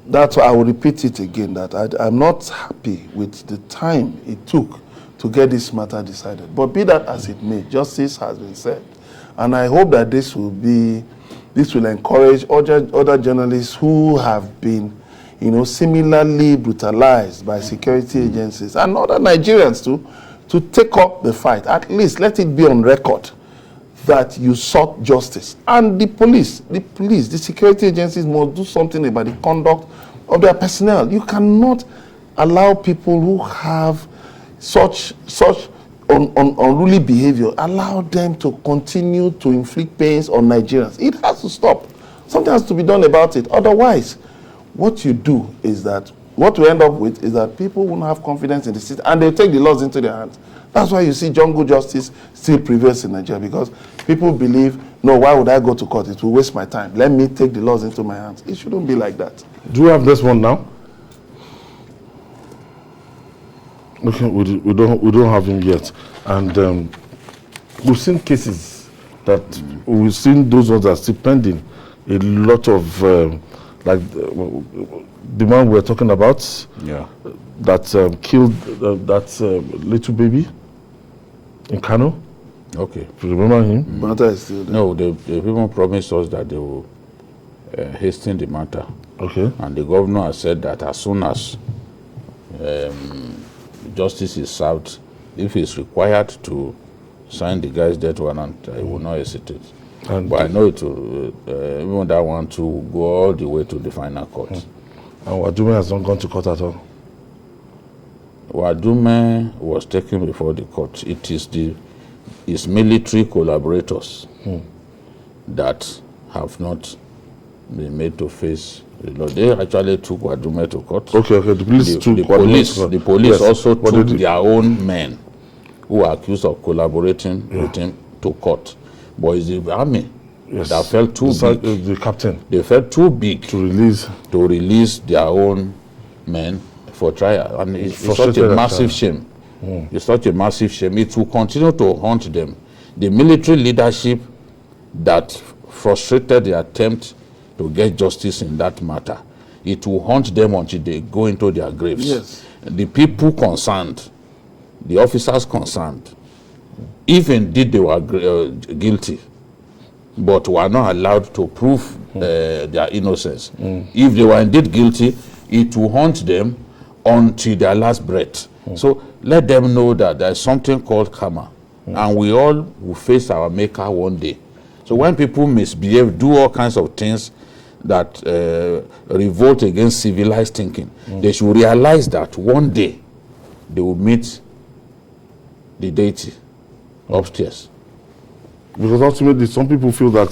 That's why I will repeat it again, that I'm not happy with the time it took to get this matter decided. But be that as it may, justice has been served. And I hope that this will encourage other journalists who have been, you know, similarly brutalized by security agencies and other Nigerians too, to take up the fight. At least let it be on record that you sought justice. And the police, the security agencies must do something about the conduct of their personnel. You cannot allow people who have such unruly behavior, allow them to continue to inflict pains on Nigerians. It has to stop. Something has to be done about it. Otherwise, what you do is that, what we end up with is that people won't have confidence in the system and they'll take the laws into their hands. That's why you see jungle justice still prevails in Nigeria, because people believe, no, why would I go to court? It will waste my time. Let me take the laws into my hands. It shouldn't be like that. Do we have this one now? Okay, we don't have him yet, and we've seen cases that we've seen those ones that are still pending. A lot of like the man we're talking about, that killed that little baby in Kano. Okay, do you remember him? Matter is still there. No, the people promised us that they will hasten the matter. Okay, and the governor has said that as soon as justice is served, if he's required to sign the guy's death warrant, I will not hesitate. But I know it will, even that one to go all the way to the final court. And Wadume has not gone to court at all? Wadume was taken before the court. It is his military collaborators that have not been made to face the law. They actually took Wadume to court. Okay, the police took Wadume to court. The police yes, also took their own men who are accused of collaborating with him to court. But it's the army that felt too big. The captain. They felt too big to release their own men for trial. And it's such a massive shame. It's such a massive shame. It will continue to haunt them. The military leadership that frustrated the attempt to get justice in that matter, it will haunt them until they go into their graves. Yes. The people concerned, the officers concerned, if indeed they were guilty, but were not allowed to prove their innocence, if they were indeed guilty, it will haunt them until their last breath. So let them know that there is something called karma, and we all will face our maker one day. So when people misbehave, do all kinds of things that revolt against civilized thinking, they should realize that one day they will meet the deity upstairs. Because ultimately, some people feel that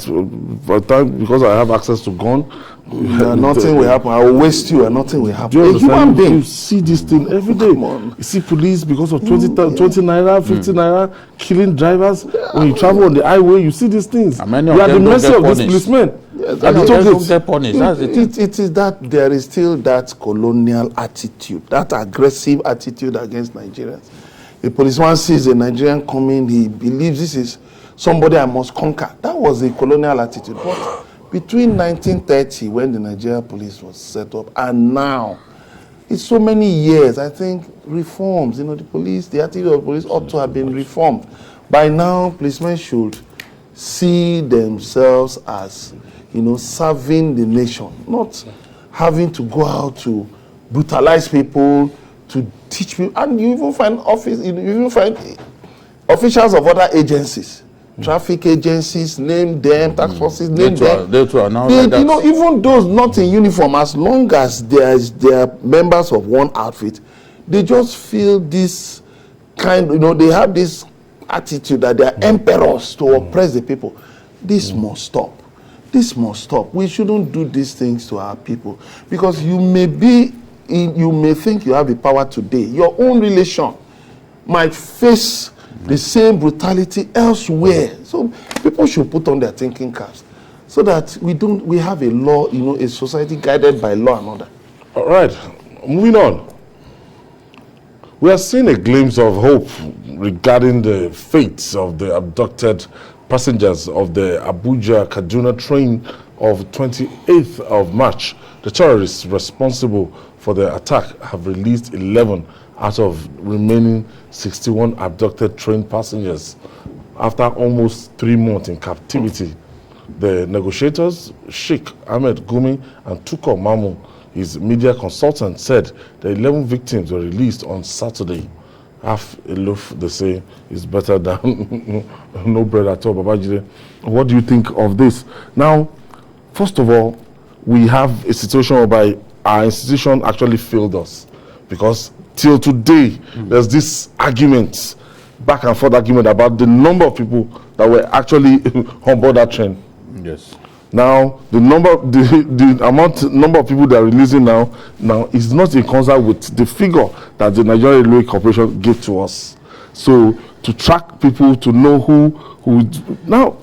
by the time, because I have access to gun, nothing will happen. I will waste you and nothing will happen. A human being. You see this thing every day. You see police because of 20 naira, 50 naira, killing drivers. When you travel on the highway, you see these things. You are the mercy of these policemen. Yes, it is that there is still that colonial attitude, that aggressive attitude against Nigerians. A policeman sees a Nigerian coming, he believes this is somebody I must conquer. That was the colonial attitude. But between 1930, when the Nigerian police was set up, and now, it's so many years. I think reforms, the police, the attitude of the police ought to have been reformed. By now, policemen should see themselves as, serving the nation, not having to go out to brutalize people, to teach people. And you even find officials of other agencies, traffic agencies, name them, tax forces, name them. Even those not in uniform, as long as they are members of one outfit, they just feel this kind, they have this attitude that they are emperors to oppress the people. This must stop. This must stop. We shouldn't do these things to our people, because you may think you have the power today. Your own relation might face the same brutality elsewhere. So people should put on their thinking caps, so that we have a law, a society guided by law and order. All right, moving on. We are seeing a glimpse of hope regarding the fates of the abducted passengers of the Abuja-Kaduna train of 28th of March. The terrorists responsible for the attack have released 11 out of remaining 61 abducted train passengers after almost 3 months in captivity. The negotiators, Sheikh Ahmed Gumi and Tuko Mamu, his media consultant, said the 11 victims were released on Saturday. Half a loaf, they say, is better than no bread at all. Babajide, what do you think of this? Now, first of all, we have a situation whereby our institution actually failed us, because till today, there's this argument, back and forth argument about the number of people that were actually on board that train. Yes. Now, the number of people that are releasing now is not in concert with the figure that the Nigerian Railway Corporation gave to us. So, to track people, to know who now,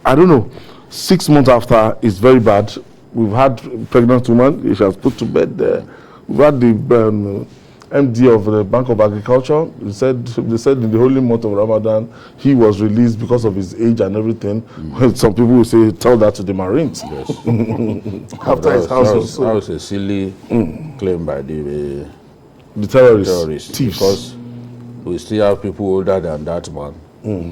I don't know. 6 months after is very bad. We've had a pregnant woman, she has put to bed there. We've had the MD of the Bank of Agriculture. They said in the holy month of Ramadan, he was released because of his age and everything. Some people will say, tell that to the Marines. Yes. After his house that was a silly claim by the terrorists. Thieves. Because we still have people older than that man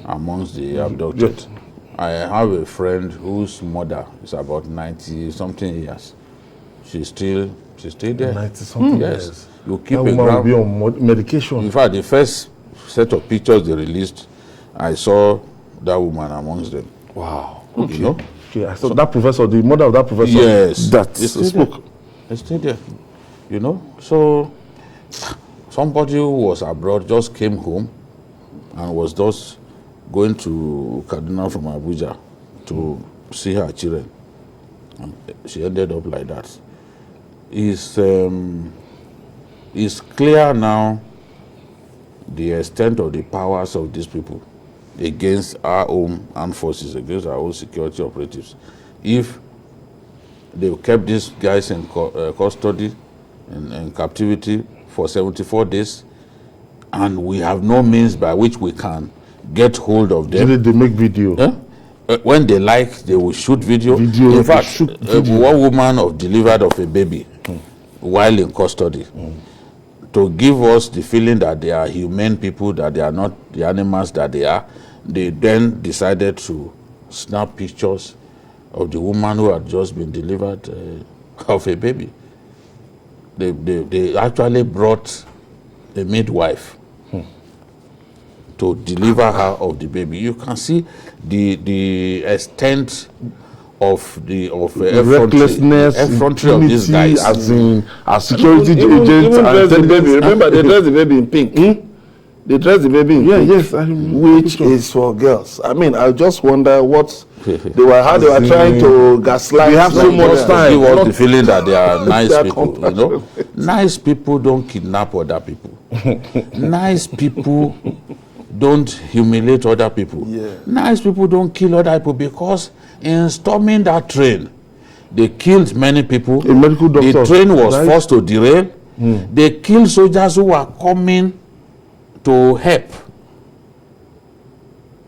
amongst the abducted. Yes. I have a friend whose mother is about 90-something years. She's still there. 90-something yes. years. You keep that a woman will be on medication. In fact, the first set of pictures they released, I saw that woman amongst them. Wow. Okay. Okay, I saw that professor, the mother of that professor. Yes. That spoke. It's still there. So somebody who was abroad just came home and was just going to Kaduna from Abuja to see her children. And she ended up like that. It's clear now the extent of the powers of these people against our own armed forces, against our own security operatives. If they kept these guys in custody and captivity for 74 days, and we have no means by which we can get hold of them. Did they make video? When they like, they will shoot video. In fact, one woman delivered of a baby while in custody. To give us the feeling that they are humane people, that they are not the animals that they are, they then decided to snap pictures of the woman who had just been delivered of a baby. They actually brought a midwife to deliver her of the baby. You can see the extent of the recklessness, effrontery of these guys. As security agents, remember they dress the baby in pink. They dress the baby in pink, yes, which is for girls. I mean, I just wonder what They were trying to gaslight. They have so much time. Give us the feeling that they are nice people. You know, nice people don't kidnap other people. Nice people don't humiliate other people. Yeah. Nice people don't kill other people, because in storming that train, they killed many people. A medical doctor. The train was forced to derail. They killed soldiers who were coming to help.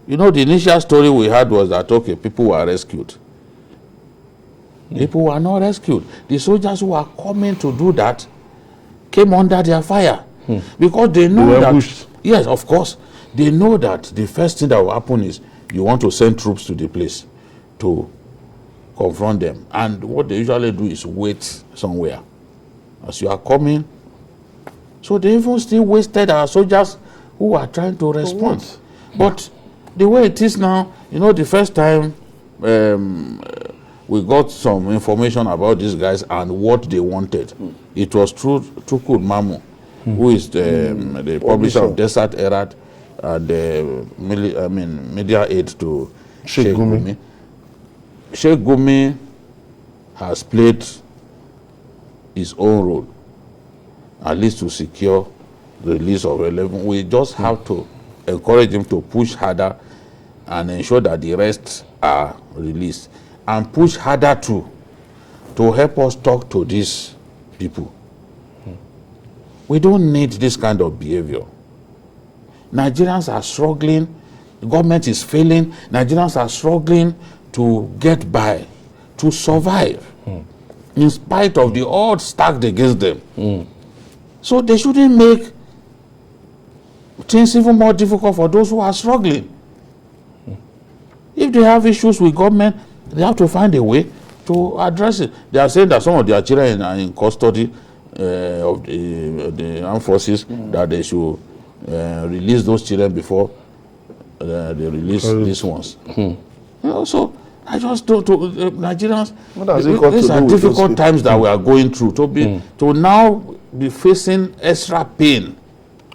You know, the initial story we had was that, okay, people were rescued. People were not rescued. The soldiers who were coming to do that came under their fire. Because they know that, pushed. Yes, of course, they know that the first thing that will happen is you want to send troops to the place to confront them. And what they usually do is wait somewhere as you are coming. So they even still wasted our soldiers who are trying to respond. But the way it is now, you know, the first time we got some information about these guys and what they wanted, it was through Tukur Mamu, who is the publisher of Desert Herald and the media aide to Sheikh Gumi. Sheikh Gumi has played his own role, at least to secure the release of 11. We just have to encourage him to push harder and ensure that the rest are released, and push harder to help us talk to these people. We don't need this kind of behavior. Nigerians are struggling, the government is failing, Nigerians are struggling to get by, to survive, in spite of the odds stacked against them. So they shouldn't make things even more difficult for those who are struggling. If they have issues with government, they have to find a way to address it. They are saying that some of their children are in custody of the armed forces, that they should release those children before they release these ones. You know, so I just don't, Nigerians, these are difficult times that we are going through. To now be facing extra pain.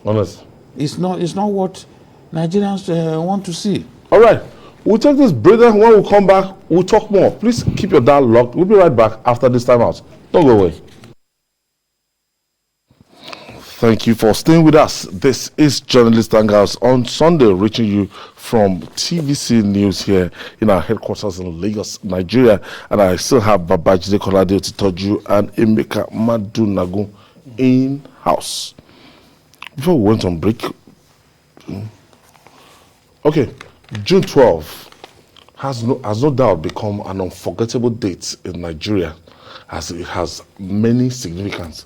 Honest. It's not what Nigerians want to see. All right. We'll take this break. When we come back, we'll talk more. Please keep your dial locked. We'll be right back after this time out. Don't go away. Thank you for staying with us. This is Journalist Hangouts on Sunday, reaching you from TVC News here in our headquarters in Lagos, Nigeria. And I still have Babajide Kolade Otitoju and Emeka Madunagun in-house. Before we went on break, okay, June 12 has no doubt become an unforgettable date in Nigeria, as it has many significance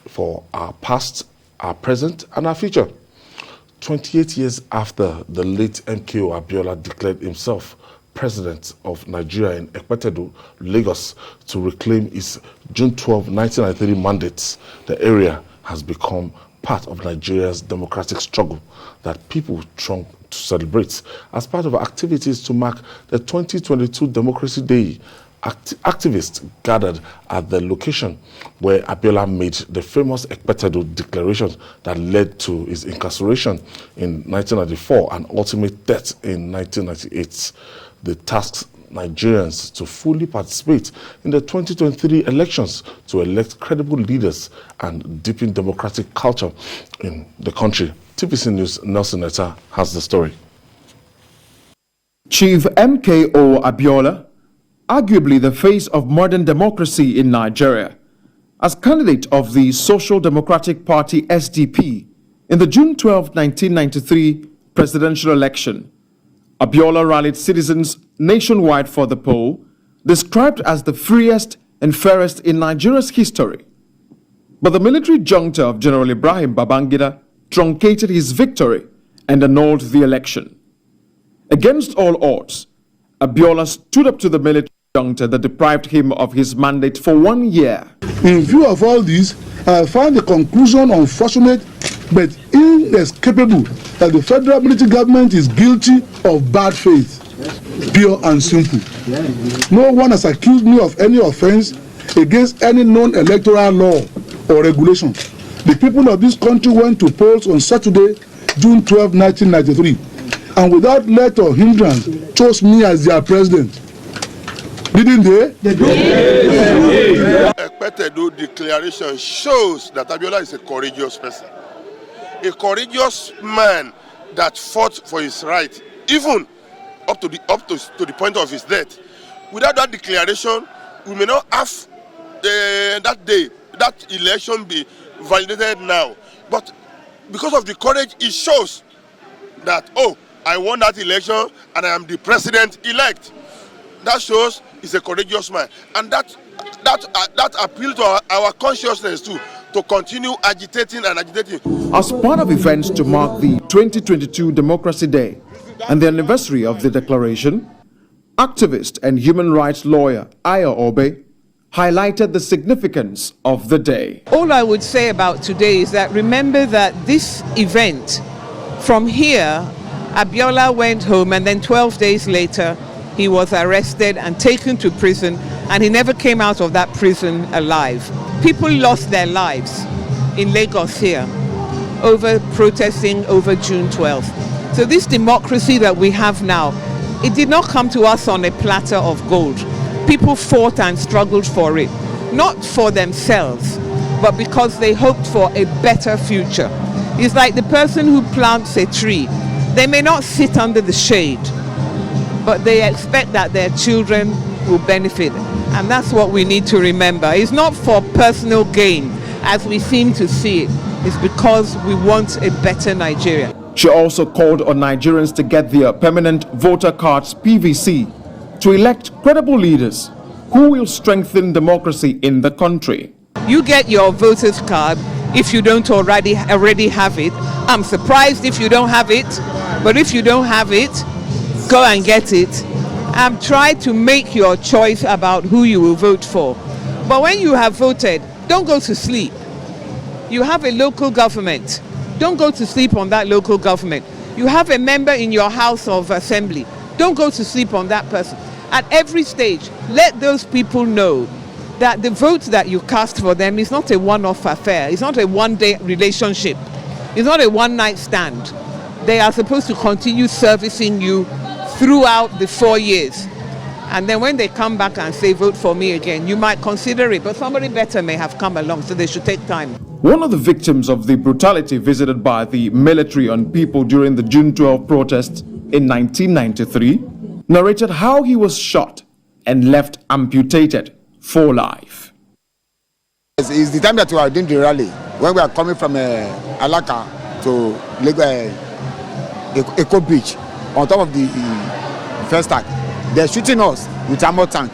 for our past, our present, and our future. 28 years after the late MKO Abiola declared himself president of Nigeria in Ekpetedo, Lagos, to reclaim his June 12, 1993 mandate, the area has become part of Nigeria's democratic struggle that people throng to celebrate. As part of activities to mark the 2022 Democracy Day, activists gathered at the location where Abiola made the famous Ekpetedo declaration that led to his incarceration in 1994 and ultimate death in 1998. They tasked Nigerians to fully participate in the 2023 elections to elect credible leaders and deepen democratic culture in the country. TVC News' Nelson Etta has the story. Chief MKO Abiola, arguably the face of modern democracy in Nigeria, as candidate of the Social Democratic Party SDP in the June 12, 1993 presidential election, Abiola rallied citizens nationwide for the poll, described as the freest and fairest in Nigeria's history. But the military junta of General Ibrahim Babangida truncated his victory and annulled the election. Against all odds, Abiola stood up to the military junta that deprived him of his mandate for 1 year. In view of all this, I find the conclusion unfortunate but inescapable that the federal military government is guilty of bad faith, pure and simple. No one has accused me of any offense against any known electoral law or regulation. The people of this country went to polls on Saturday, June 12, 1993, and without let or hindrance chose me as their president. Didn't they? The Ekpetedo declaration shows that Abiola is a courageous person. A courageous man that fought for his right, even up to the point of his death. Without that declaration, we may not have that election be validated now. But because of the courage, it shows that, oh, I won that election and I am the president-elect. That shows he's a courageous man. And that appeals to our consciousness too, to continue agitating and agitating. As part of events to mark the 2022 Democracy Day and the anniversary of the declaration, activist and human rights lawyer Ayo Obe highlighted the significance of the day. All I would say about today is that remember that this event, from here, Abiola went home and then 12 days later, he was arrested and taken to prison, and he never came out of that prison alive. People lost their lives in Lagos here over protesting over June 12th. So this democracy that we have now, it did not come to us on a platter of gold. People fought and struggled for it, not for themselves, but because they hoped for a better future. It's like the person who plants a tree. They may not sit under the shade, but they expect that their children will benefit. And that's what we need to remember. It's not for personal gain, as we seem to see it. It's because we want a better Nigeria. She also called on Nigerians to get their permanent voter cards PVC to elect credible leaders who will strengthen democracy in the country. You get your voter's card if you don't already have it. I'm surprised if you don't have it, but if you don't have it, go and get it. Try to make your choice about who you will vote for. But when you have voted, don't go to sleep. You have a local government. Don't go to sleep on that local government. You have a member in your House of Assembly. Don't go to sleep on that person. At every stage, let those people know that the vote that you cast for them is not a one-off affair. It's not a one-day relationship. It's not a one-night stand. They are supposed to continue servicing you throughout the 4 years. And then when they come back and say, vote for me again, you might consider it, but somebody better may have come along, so they should take time. One of the victims of the brutality visited by the military on people during the June 12 protests in 1993 narrated how he was shot and left amputated for life. It's the time that we are doing the rally, when we are coming from Alaka to Lagos, Eco Beach, on top of the first tank. They're shooting us with armor tank.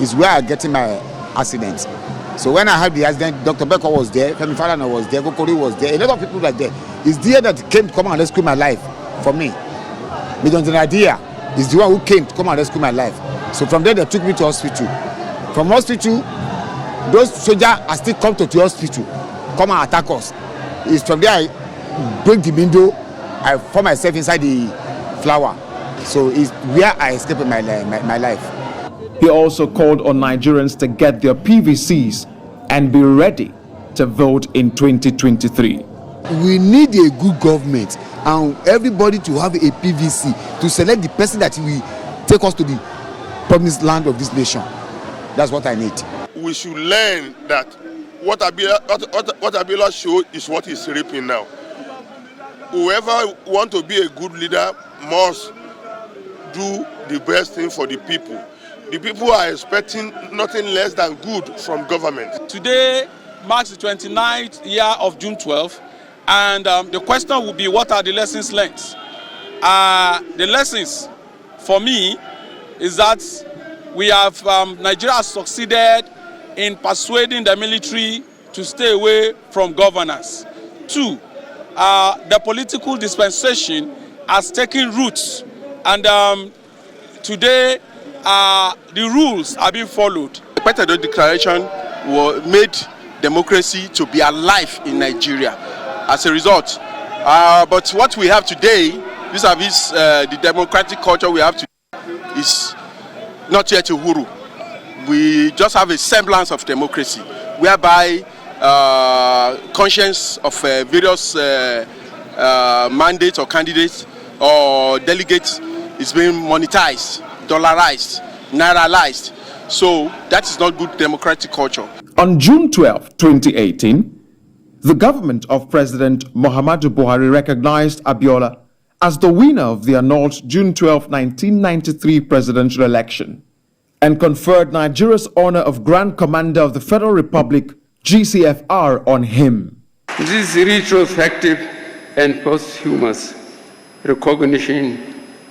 Is where I'm getting my accident. So when I had the accident, Dr. Becker was there, Femi Falana was there, Olakuri was there, a lot of people were there. It's there that came to come and rescue my life for me. Because the idea is the one who came to come and rescue my life. So from there, they took me to hospital. From hospital, those soldiers are still come to the hospital, come and attack us. It's from there I break the window, I found myself inside the flower. So it's where I escaped my life. He also called on Nigerians to get their PVCs and be ready to vote in 2023. We need a good government and everybody to have a PVC to select the person that will take us to the promised land of this nation. That's what I need. We should learn that what Abiola showed is what he's reaping now. Whoever wants to be a good leader must do the best thing for the people. The people are expecting nothing less than good from government. Today marks the 29th year of June 12, and the question will be, what are the lessons learned? The lessons for me is that we have Nigeria has succeeded in persuading the military to stay away from governance. 2, the political dispensation has taken roots, and today the rules are being followed. The Ekpetedo Declaration made democracy to be alive in Nigeria as a result. But what we have today, vis-a-vis the democratic culture we have today, is not yet uhuru. We just have a semblance of democracy, whereby conscience of various mandates or candidates or delegates is being monetized, dollarized, nairalized. So that is not good democratic culture. On June 12, 2018, the government of President Muhammadu Buhari recognized Abiola as the winner of the annulled June 12, 1993 presidential election and conferred Nigeria's honor of Grand Commander of the Federal Republic, GCFR, on him. This retrospective and posthumous recognition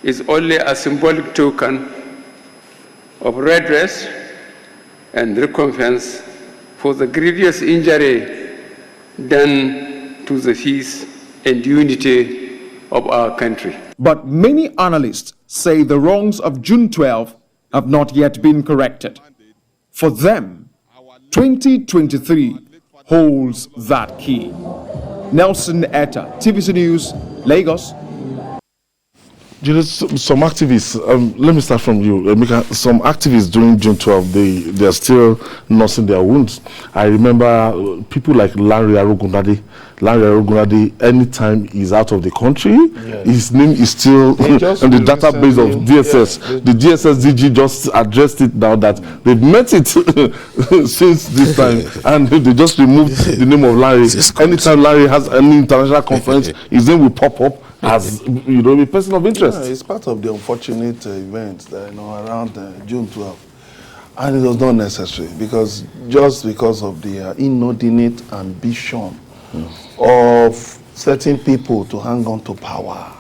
is only a symbolic token of redress and recompense for the grievous injury done to the peace and unity of our country. But many analysts say the wrongs of June 12 have not yet been corrected. For them, 2023 holds that key. Nelson Etta, TVC News, Lagos. Some activists, let me start from you, Emeka. Some activists during June 12, they are still nursing their wounds. I remember people like Larry Arogunade. Anytime he's out of the country, his name is still in the database of DSS. Yes. The DSS DG just addressed it now that they've met it since this time, and they just removed the name of Larry. Anytime Larry has any international conference, his name will pop up as a person of interest. Yeah, it's part of the unfortunate events that, around June 12. And it was not necessary because of the inordinate ambition of certain people to hang on to power.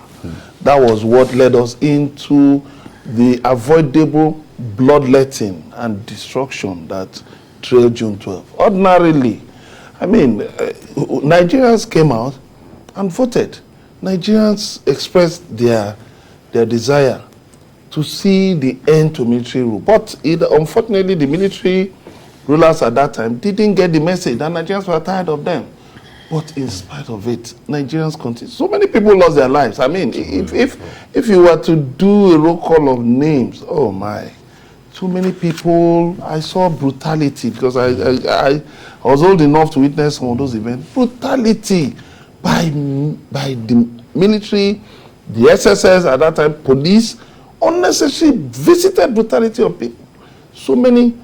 That was what led us into the avoidable bloodletting and destruction that trailed June 12. Ordinarily, Nigerians came out and voted. Nigerians expressed their desire to see the end to military rule. But unfortunately, the military rulers at that time didn't get the message, and Nigerians were tired of them. But in spite of it, Nigerians continue. So many people lost their lives. If you were to do a roll call of names, oh my, too many people. I saw brutality because I was old enough to witness some of those events. Brutality by the military, the SSS at that time, police, unnecessary visited brutality of people. So many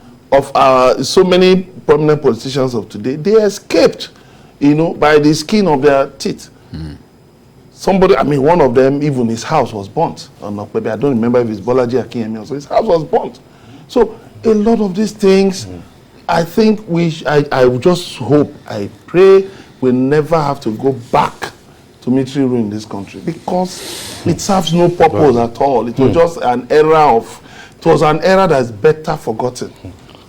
prominent politicians of today, they escaped, by the skin of their teeth. Somebody, one of them, even his house was burnt. I don't remember if it's Bolaji Akinyemi, so his house was burnt. So a lot of these things, I think I would just hope, I pray, we'll never have to go back to military rule in this country because it serves no purpose at all. It was just an era that's better forgotten.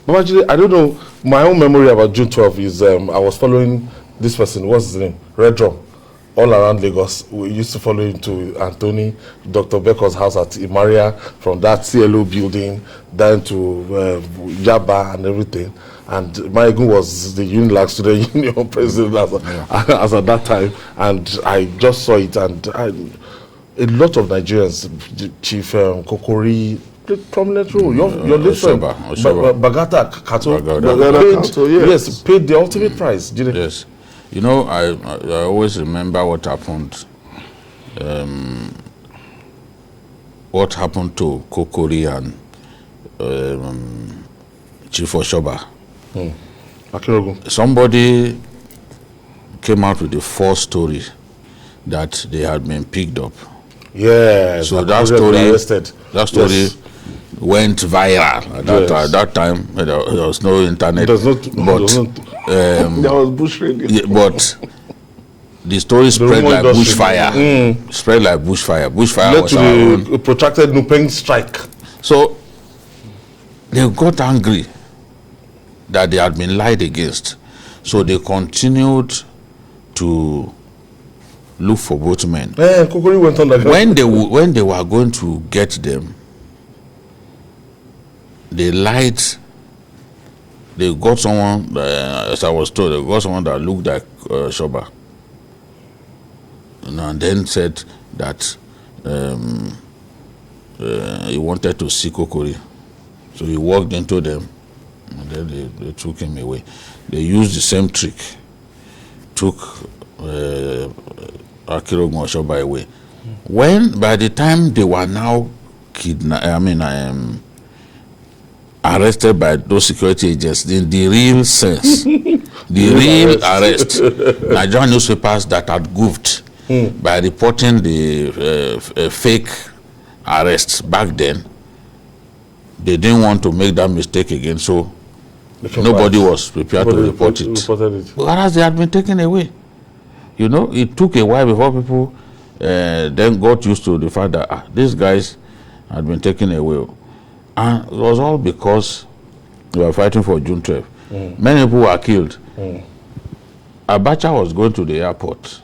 But actually, I don't know, my own memory about June 12 is I was following this person, what's his name? Red Drum, all around Lagos. We used to follow him to Anthony, Dr. Becker's house at Imaria, from that CLO building down to Yaba and everything. And Mayegun was the Unilag Student Union president as at that time. And I just saw it, and a lot of Nigerians, Chief Kokori, played prominent role. Your listener, Bagata Kato, yes, paid the ultimate price, didn't he? Yes. I always remember what happened. What happened to Kokori and Chief Oshoba. Somebody came out with a false story that they had been picked up. Yeah. So that story went viral at that time. There was no internet. There was bush radio. But the story spread like bushfire. Spread like bushfire. Bushfire was to a protracted Nupeng strike. So they got angry that they had been lied against. So they continued to look for both men. Went on like when they were going to get them, they lied. They got someone, as I was told, they got someone that looked like Shoba. And then said that he wanted to see Kokori. So he walked into them, and then they took him away. They used the same trick, took Akirogun Oshoba away. By the time they were now arrested by those security agents in the real sense. The real arrest. Nigerian newspapers that had goofed by reporting the fake arrests back then, they didn't want to make that mistake again, so nobody was prepared to report it. Whereas they had been taken away. You know, it took a while before people then got used to the fact that these guys had been taken away. And it was all because they were fighting for June 12. Many people were killed. Abacha was going to the airport.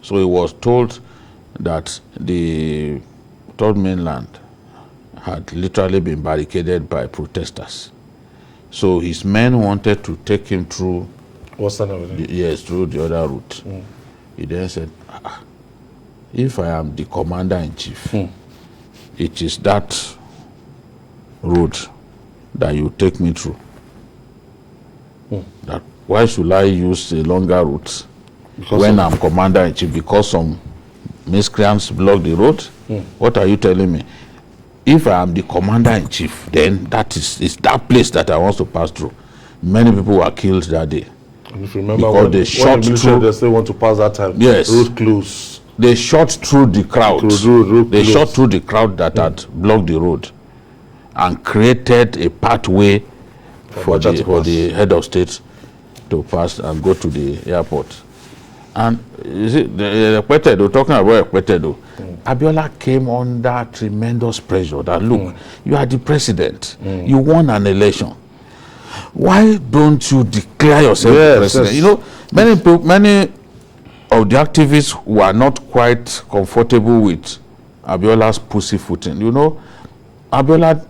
So he was told that the third mainland had literally been barricaded by protesters. So his men wanted to take him through through the other route. He then said, if I am the commander-in-chief, it is that road that you take me through. That why should I use a longer route when I'm commander-in-chief? Because some miscreants block the road? What are you telling me? If I am the commander-in-chief, then that is that place that I want to pass through. Many people were killed that day. And if you remember, when they shot through, they still want to pass that time. Yes. Road closed. They shot through the crowd. They shot through the crowd that had blocked the road and created a pathway for the head of state to pass and go to the airport. And you see, the Ekpetedo, talking about Ekpetedo, Abiola came under tremendous pressure that, look, you are the president. You won an election. Why don't you declare yourself the president? You know, many of the activists were not quite comfortable with Abiola's pussyfooting. You know, Abiola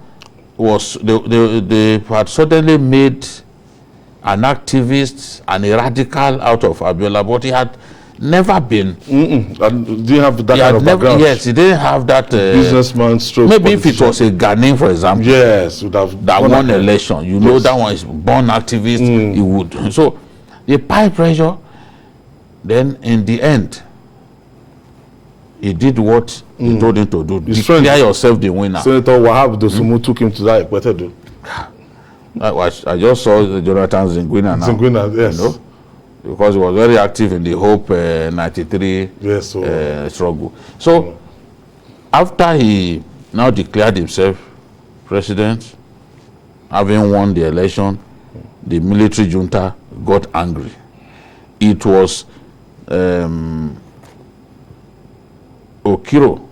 was, they had suddenly made an activist and a radical out of Abiola, but he had never been. Didn't have that kind of background. Yes, he didn't have that businessman stroke. Maybe if it was a Ghanaian, for example, yes, would have that won election. You know, that one is born activist. He would. So the peer pressure. Then in the end, he did what he told him to do. Declare yourself the winner. Senator Wahab Dosumu took him to that Ekpetedo. I just saw Jonathan Zingwina now. Zingwina, yes. You know, because he was very active in the Hope 93 struggle. So after he now declared himself president, having won the election, the military junta got angry. It was Okiro,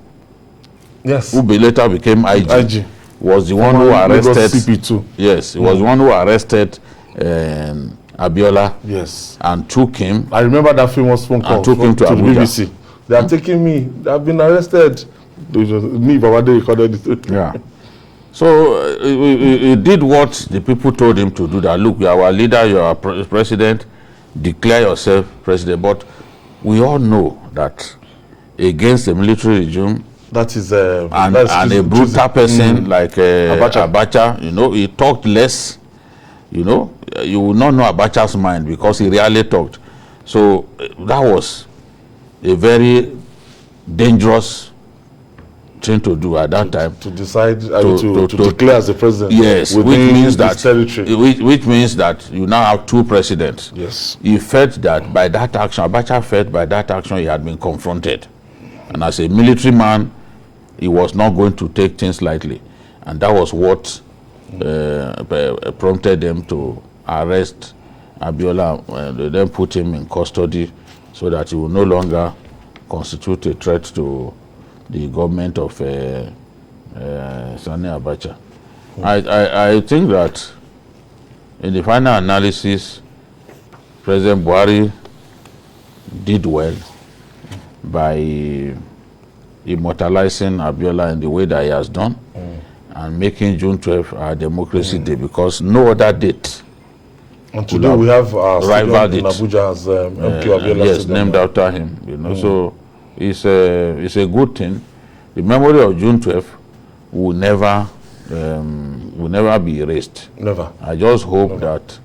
who later became IG. Was the one who arrested CP2. Yes, he was the one who arrested Abiola. Yes, and took him. I remember that famous phone call. And took him to the Abuja. BBC. They are taking me. They have been arrested. Me, Babade recorded it. Yeah. So he did what the people told him to do. That look, you are our leader, you are our president. Declare yourself president. But we all know that against the military regime, that is and a brutal person like Abacha, you know, he talked less. You know, you will not know Abacha's mind because he rarely talked. So that was a very dangerous thing to do at that time. To decide to declare as the president. Yes, which means that you now have two presidents. Yes. He felt that by that action, Abacha felt by that action he had been confronted. And as a military man, he was not going to take things lightly. And that was what prompted them to arrest Abiola. They then put him in custody so that he will no longer constitute a threat to the government of Sani Abacha. I think that in the final analysis, President Buhari did well by immortalizing Abiola in the way that he has done and making June 12 our Democracy Day, because no other date. And today we have our rival in Abuja as MKO Abiola. Yes, named after him. You know, so it's a good thing. The memory of June 12 will never be erased. Never. I just hope that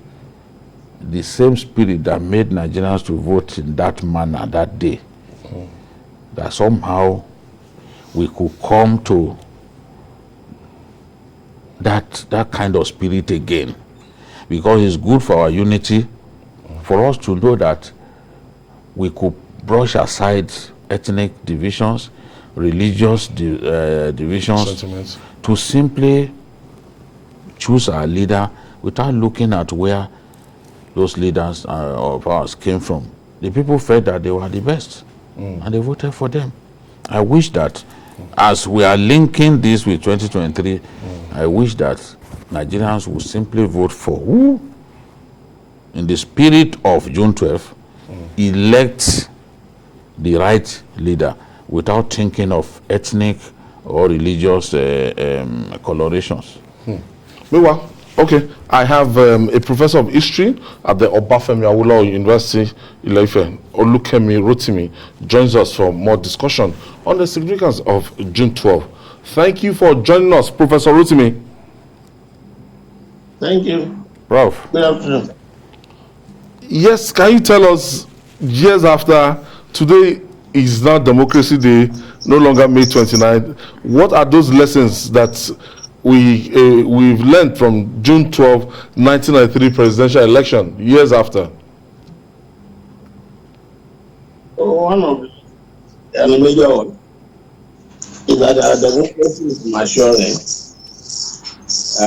the same spirit that made Nigerians to vote in that manner that day, that somehow we could come to that kind of spirit again, because it's good for our unity, for us to know that we could brush aside ethnic divisions, religious divisions, Sentiments. to simply choose our leader without looking at where those leaders of ours came from. The people felt that they were the best, and they voted for them. I wish that, as we are linking this with 2023, I wish that Nigerians would simply vote for who, in the spirit of June 12th, elect the right leader without thinking of ethnic or religious colorations. Meanwhile, okay, I have a professor of history at the Obafemi Awolowo University, Ile-Ife, Olukemi Rotimi, joins us for more discussion on the significance of June 12. Thank you for joining us, Professor Rotimi. Thank you. Ralph. Good afternoon. Yes, can you tell us, years after, today is now Democracy Day, no longer May 29th, what are those lessons that we've learned from June 12, 1993 presidential election, years after? One of the major one is that our democracy is maturing,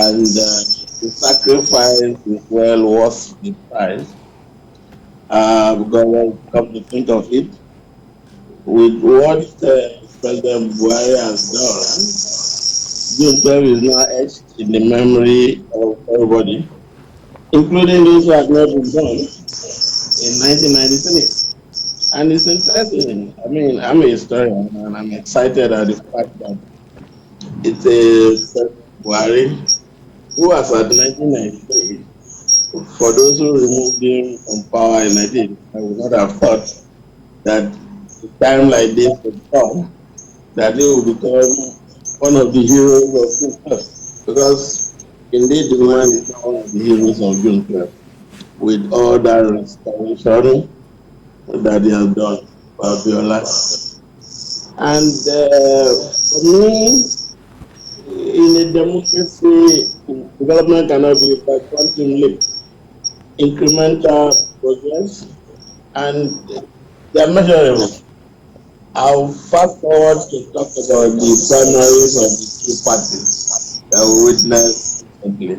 and the sacrifice is well worth the price. Because when you come to think of it, with what President Buhari has done, June 12 is now etched in the memory of everybody, including those who had not been born in 1993. And it's interesting. I mean, I'm a historian, and I'm excited at the fact that it's a President Buhari who was at 1993. For those who removed him from power in 1980, I would not have thought that a time like this would come, that he will become one of the heroes of June 12. Because indeed the man is one of the heroes of June 12, with all that restoration that he has done for Abiola. And for me, in a democracy, development cannot be by quantum leap. Incremental progress, and they are measurable. I'll fast forward to talk about the primaries of the two parties that we witnessed recently.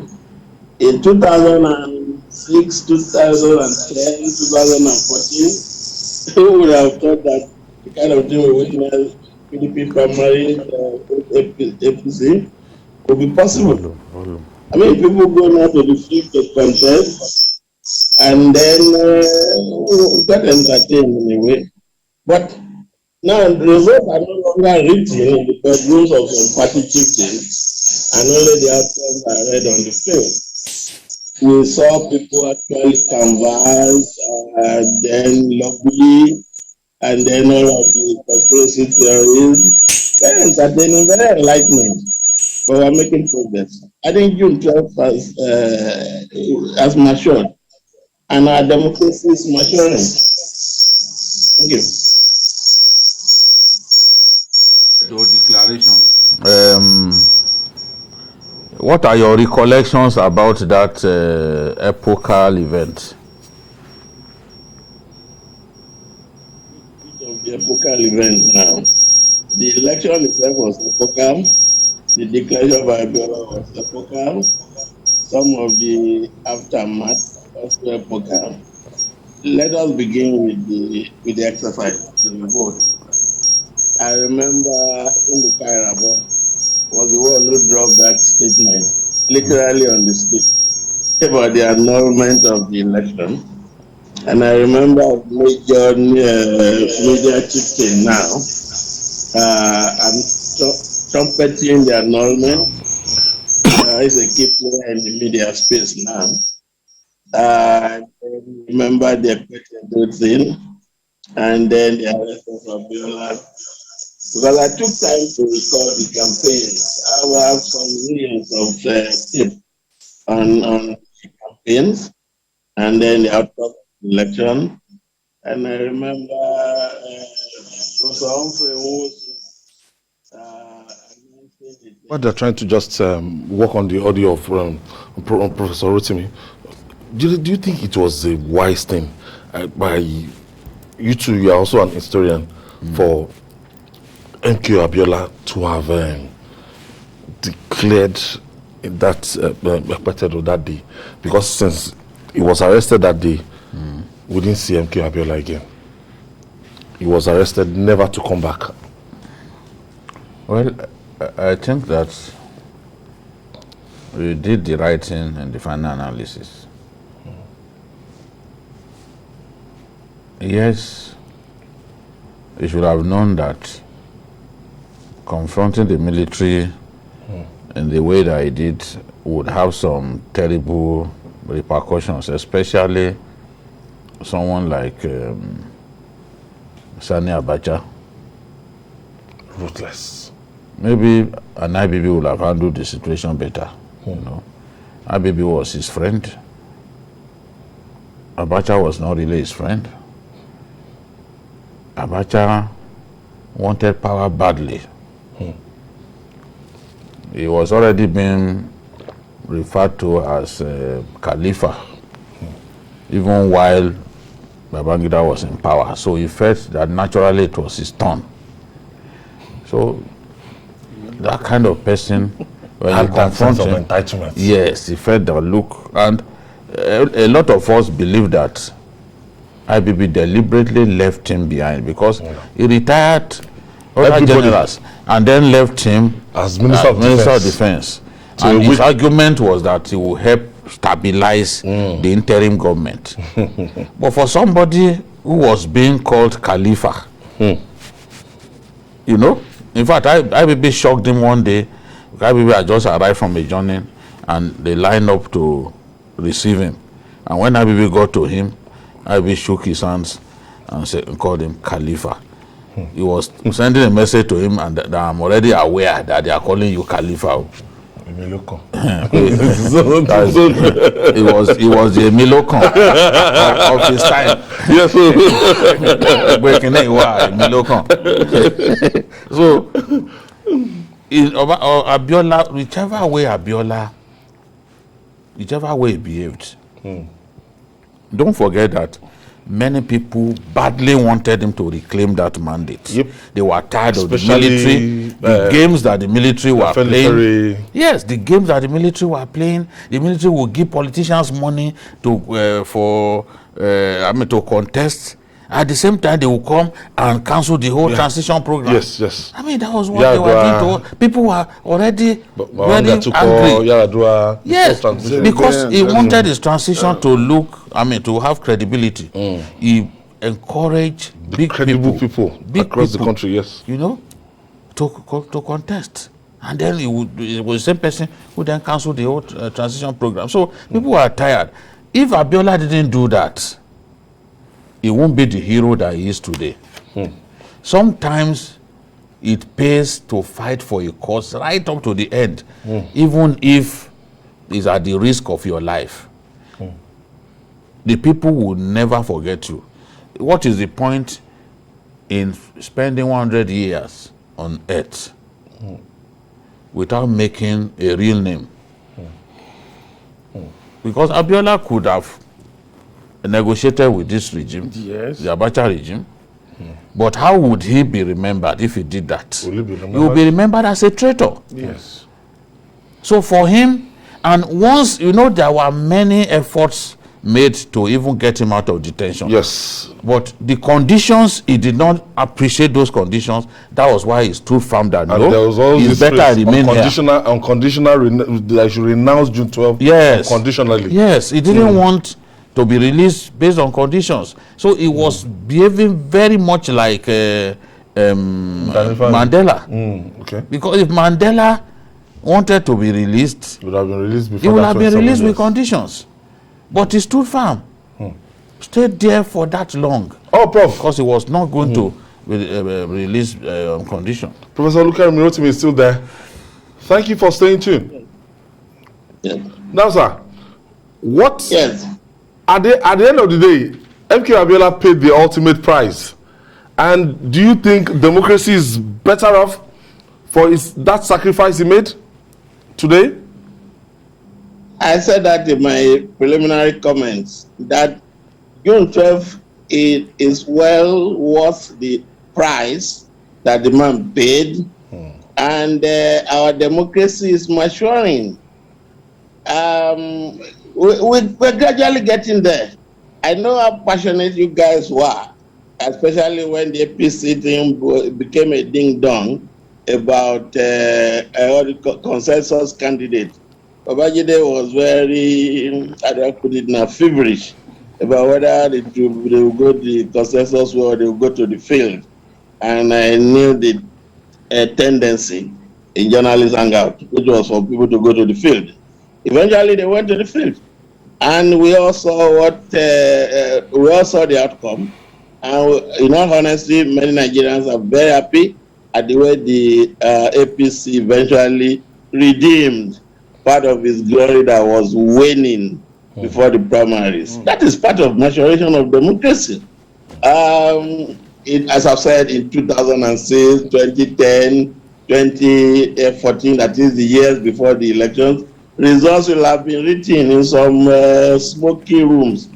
In 2006, 2010, 2014, who would have thought that the kind of thing we witnessed, PDP primaries, APC, would be possible? I mean, people go now to the field to contest, and then get entertained in a way. But now the results are no longer written in the bedrooms of some party chieftains, and only the outcomes are read on the field. We saw people actually canvass, then lobby, and then all of the conspiracy theories. Very entertaining, very enlightening. But we're making progress. I think June 12th has matured, and our democracy is maturing. Thank you. What are your recollections about that epochal event? Of the epochal event now. The election itself was epochal. The declaration of Abiola was epochal. Some of the aftermath also epochal. Let us begin with the exercise, the vote. I remember in the Kairabo was the one who dropped that statement, literally on the street, about the annulment of the election. And I remember Major chieftain now, and trumpeting the annulment. He's a key player in the media space now. I remember the equating thing, and then the arrest of Abiola. Because I took time to record the campaign. I will have some reels of tips on the campaigns, and then the outcome of the election. And I remember Professor Humphrey was announcing the What they're trying to just work on the audio of Professor Rotimi. Do you think it was a wise thing by you two? You are also an historian, for MKO Abiola to have declared that that day, because since he was arrested that day, we didn't see MKO Abiola again. He was arrested, never to come back. Well, I think that we did the right thing in the final analysis. Yes, we should have known that confronting the military in the way that he did would have some terrible repercussions, especially someone like Sani Abacha. Ruthless. Maybe an IBB would have handled the situation better. You know, IBB was his friend. Abacha was not really his friend. Abacha wanted power badly. He was already being referred to as Khalifa, even while Babangida was in power. So he felt that naturally it was his turn. So that kind of person, when you confront him, entitlement. Yes, he felt that look, and a lot of us believe that IBB deliberately left him behind because he retired other generals and then left him as Minister of Defense. And his argument was that he will help stabilize the interim government. But for somebody who was being called Khalifa, you know, in fact, IBB shocked him one day. IBB had just arrived from a journey and they lined up to receive him. And when IBB got to him, IBB shook his hands and called him Khalifa. He was sending a message to him, and that I'm already aware that they are calling you Khalifa. Emilokon. He was the Emilokon of his time. Yes. So, Abiola, whichever way he behaved, don't forget that many people badly wanted him to reclaim that mandate. Yep. They were tired of the military, the games that the military were playing. Yes, the games that the military were playing. The military would give politicians money to contest. At the same time, they will come and cancel the whole transition program. Yes, yes. I mean, that was what they were doing to. People were already very angry. Yes, because he wanted his transition to look, to have credibility. He encouraged big people across the country, yes. You know, to contest. And then it was the same person who then canceled the whole transition program. So people were tired. If Abiola didn't do that, he won't be the hero that he is today. Sometimes it pays to fight for a cause right up to the end, even if it's at the risk of your life. The people will never forget you. What is the point in spending 100 years on earth without making a real name? Because Abiola could have negotiated with this regime, yes, the Abacha regime, but how would he be remembered if he did that? He will be remembered as a traitor. Yes. So for him, and once, there were many efforts made to even get him out of detention. Yes. But the conditions, he did not appreciate those conditions. That was why he stood firm that and there was all it's better remain unconditional, that should renounce June 12th. Yes. Unconditionally. Yes, he didn't want to be released based on conditions. So he was behaving very much like Mandela. Okay. Because if Mandela wanted to be released, he would have been released before. He would have been released with conditions. But he stood firm. Stayed there for that long. Oh, Prof. Because he was not going to release on condition. Professor Olakuri is still there. Thank you for staying tuned. Yeah. Now, sir, what? Yes. At the end of the day, MKO Abiola paid the ultimate price. And do you think democracy is better off for that sacrifice he made today? I said that in my preliminary comments, that June 12th is well worth the price that the man paid, and our democracy is maturing. We're gradually getting there. I know how passionate you guys were, especially when the APC thing became a ding-dong about consensus candidate. Babajide was very, how do I put it now, feverish about whether they will go to the consensus way or they will go to the field. And I knew the tendency in journalist hangout, which was for people to go to the field. Eventually, they went to the field. And we all saw the outcome. And in all honesty, many Nigerians are very happy at the way the APC eventually redeemed part of his glory that was waning before the primaries. That is part of maturation of democracy. As I've said, in 2006, 2010, 2014, that is the years before the elections, results will have been written in some smoky rooms.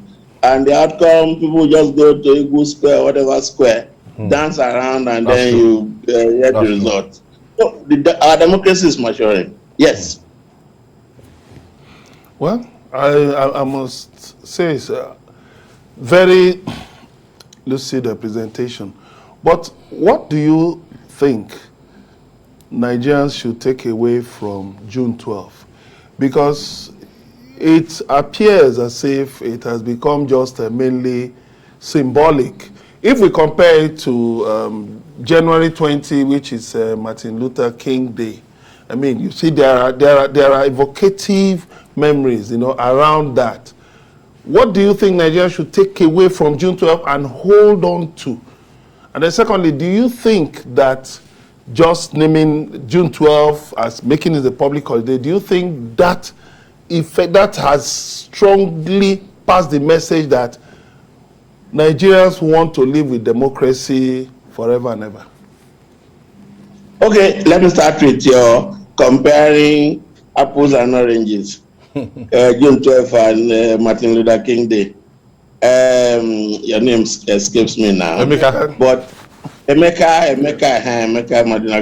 And the outcome, people just go to Igu Square, whatever square, dance around, and then you get the result. So our democracy is maturing. Yes. Well, I must say it's a very lucid representation. But what do you think Nigerians should take away from June 12th? Because it appears as if it has become just mainly symbolic. If we compare it to January 20, which is Martin Luther King Day, I mean, you see there are evocative memories, around that. What do you think Nigeria should take away from June 12 and hold on to? And then secondly, do you think that just naming June 12 as making it a public holiday, do you think that that has strongly passed the message that Nigerians want to live with democracy forever and ever? Okay, let me start with your comparing apples and oranges. June 12 and Martin Luther King Day. Your name escapes me now. Emeka. But Emeka,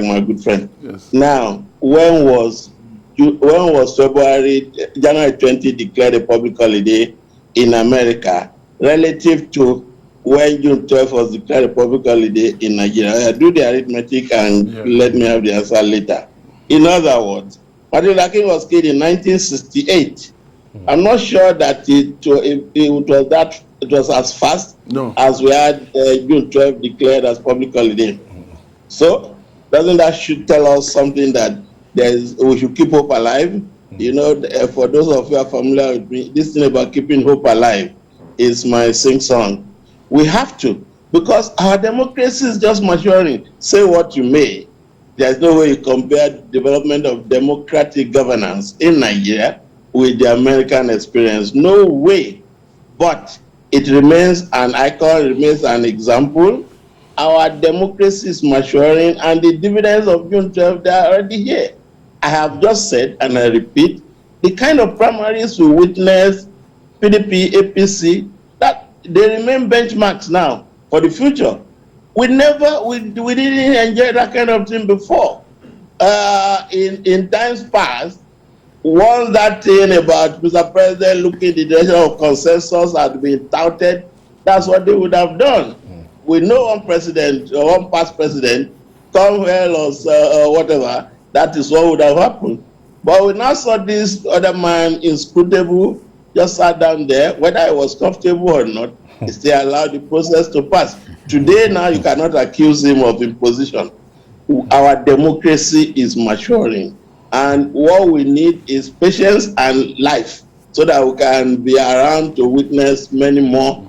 my good friend. Yes. Now, when was January 20 declared a public holiday in America relative to when June 12 was declared a public holiday in Nigeria? Do the arithmetic and let me have the answer later. In other words, Martin Luther King was killed in 1968. I'm not sure that it was as fast as we had June 12 declared as public holiday. So, doesn't that should tell us something that we should keep hope alive? For those of you who are familiar with me, this thing about keeping hope alive is my sing song. We have to, because our democracy is just maturing. Say what you may, there's no way you compare development of democratic governance in Nigeria with the American experience. No way. But it remains an icon, remains an example. Our democracy is maturing, and the dividends of June 12, they are already here. I have just said, and I repeat, the kind of primaries we witnessed, PDP, APC, that they remain benchmarks now for the future. We didn't enjoy that kind of thing before. In times past, once that thing about Mr. President looking in the direction of consensus had been touted, that's what they would have done. We know one president or one past president, come hell or whatever, that is what would have happened. But we now saw this other man, inscrutable, just sat down there, whether he was comfortable or not, he still allowed the process to pass. Today now you cannot accuse him of imposition. Our democracy is maturing, and what we need is patience and life so that we can be around to witness many more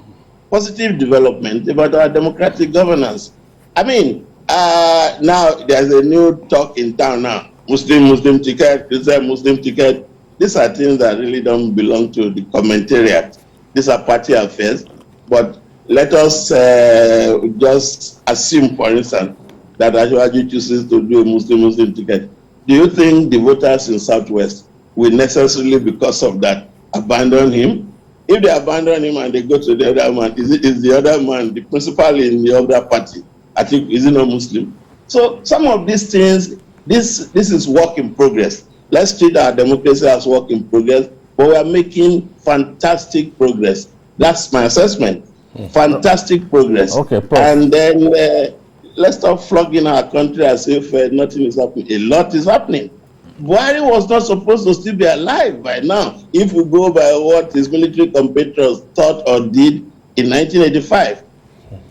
positive development about our democratic governance. I mean, now there's a new talk in town now. Muslim ticket, Christian Muslim ticket. These are things that really don't belong to the commentariat. These are party affairs. But let us just assume, for instance, that Ashwaji chooses to do a Muslim ticket, do you think the voters in Southwest will necessarily, because of that, abandon him? If they abandon him and they go to the other man, is the other man, the principal in the other party, I think, is he not Muslim? So some of these things, this is work in progress. Let's treat our democracy as work in progress, but we are making fantastic progress. That's my assessment. Fantastic progress. Okay, Prof. And then let's stop flogging our country as if nothing is happening. A lot is happening. Buhari was not supposed to still be alive by now, if we go by what his military compatriots thought or did in 1985.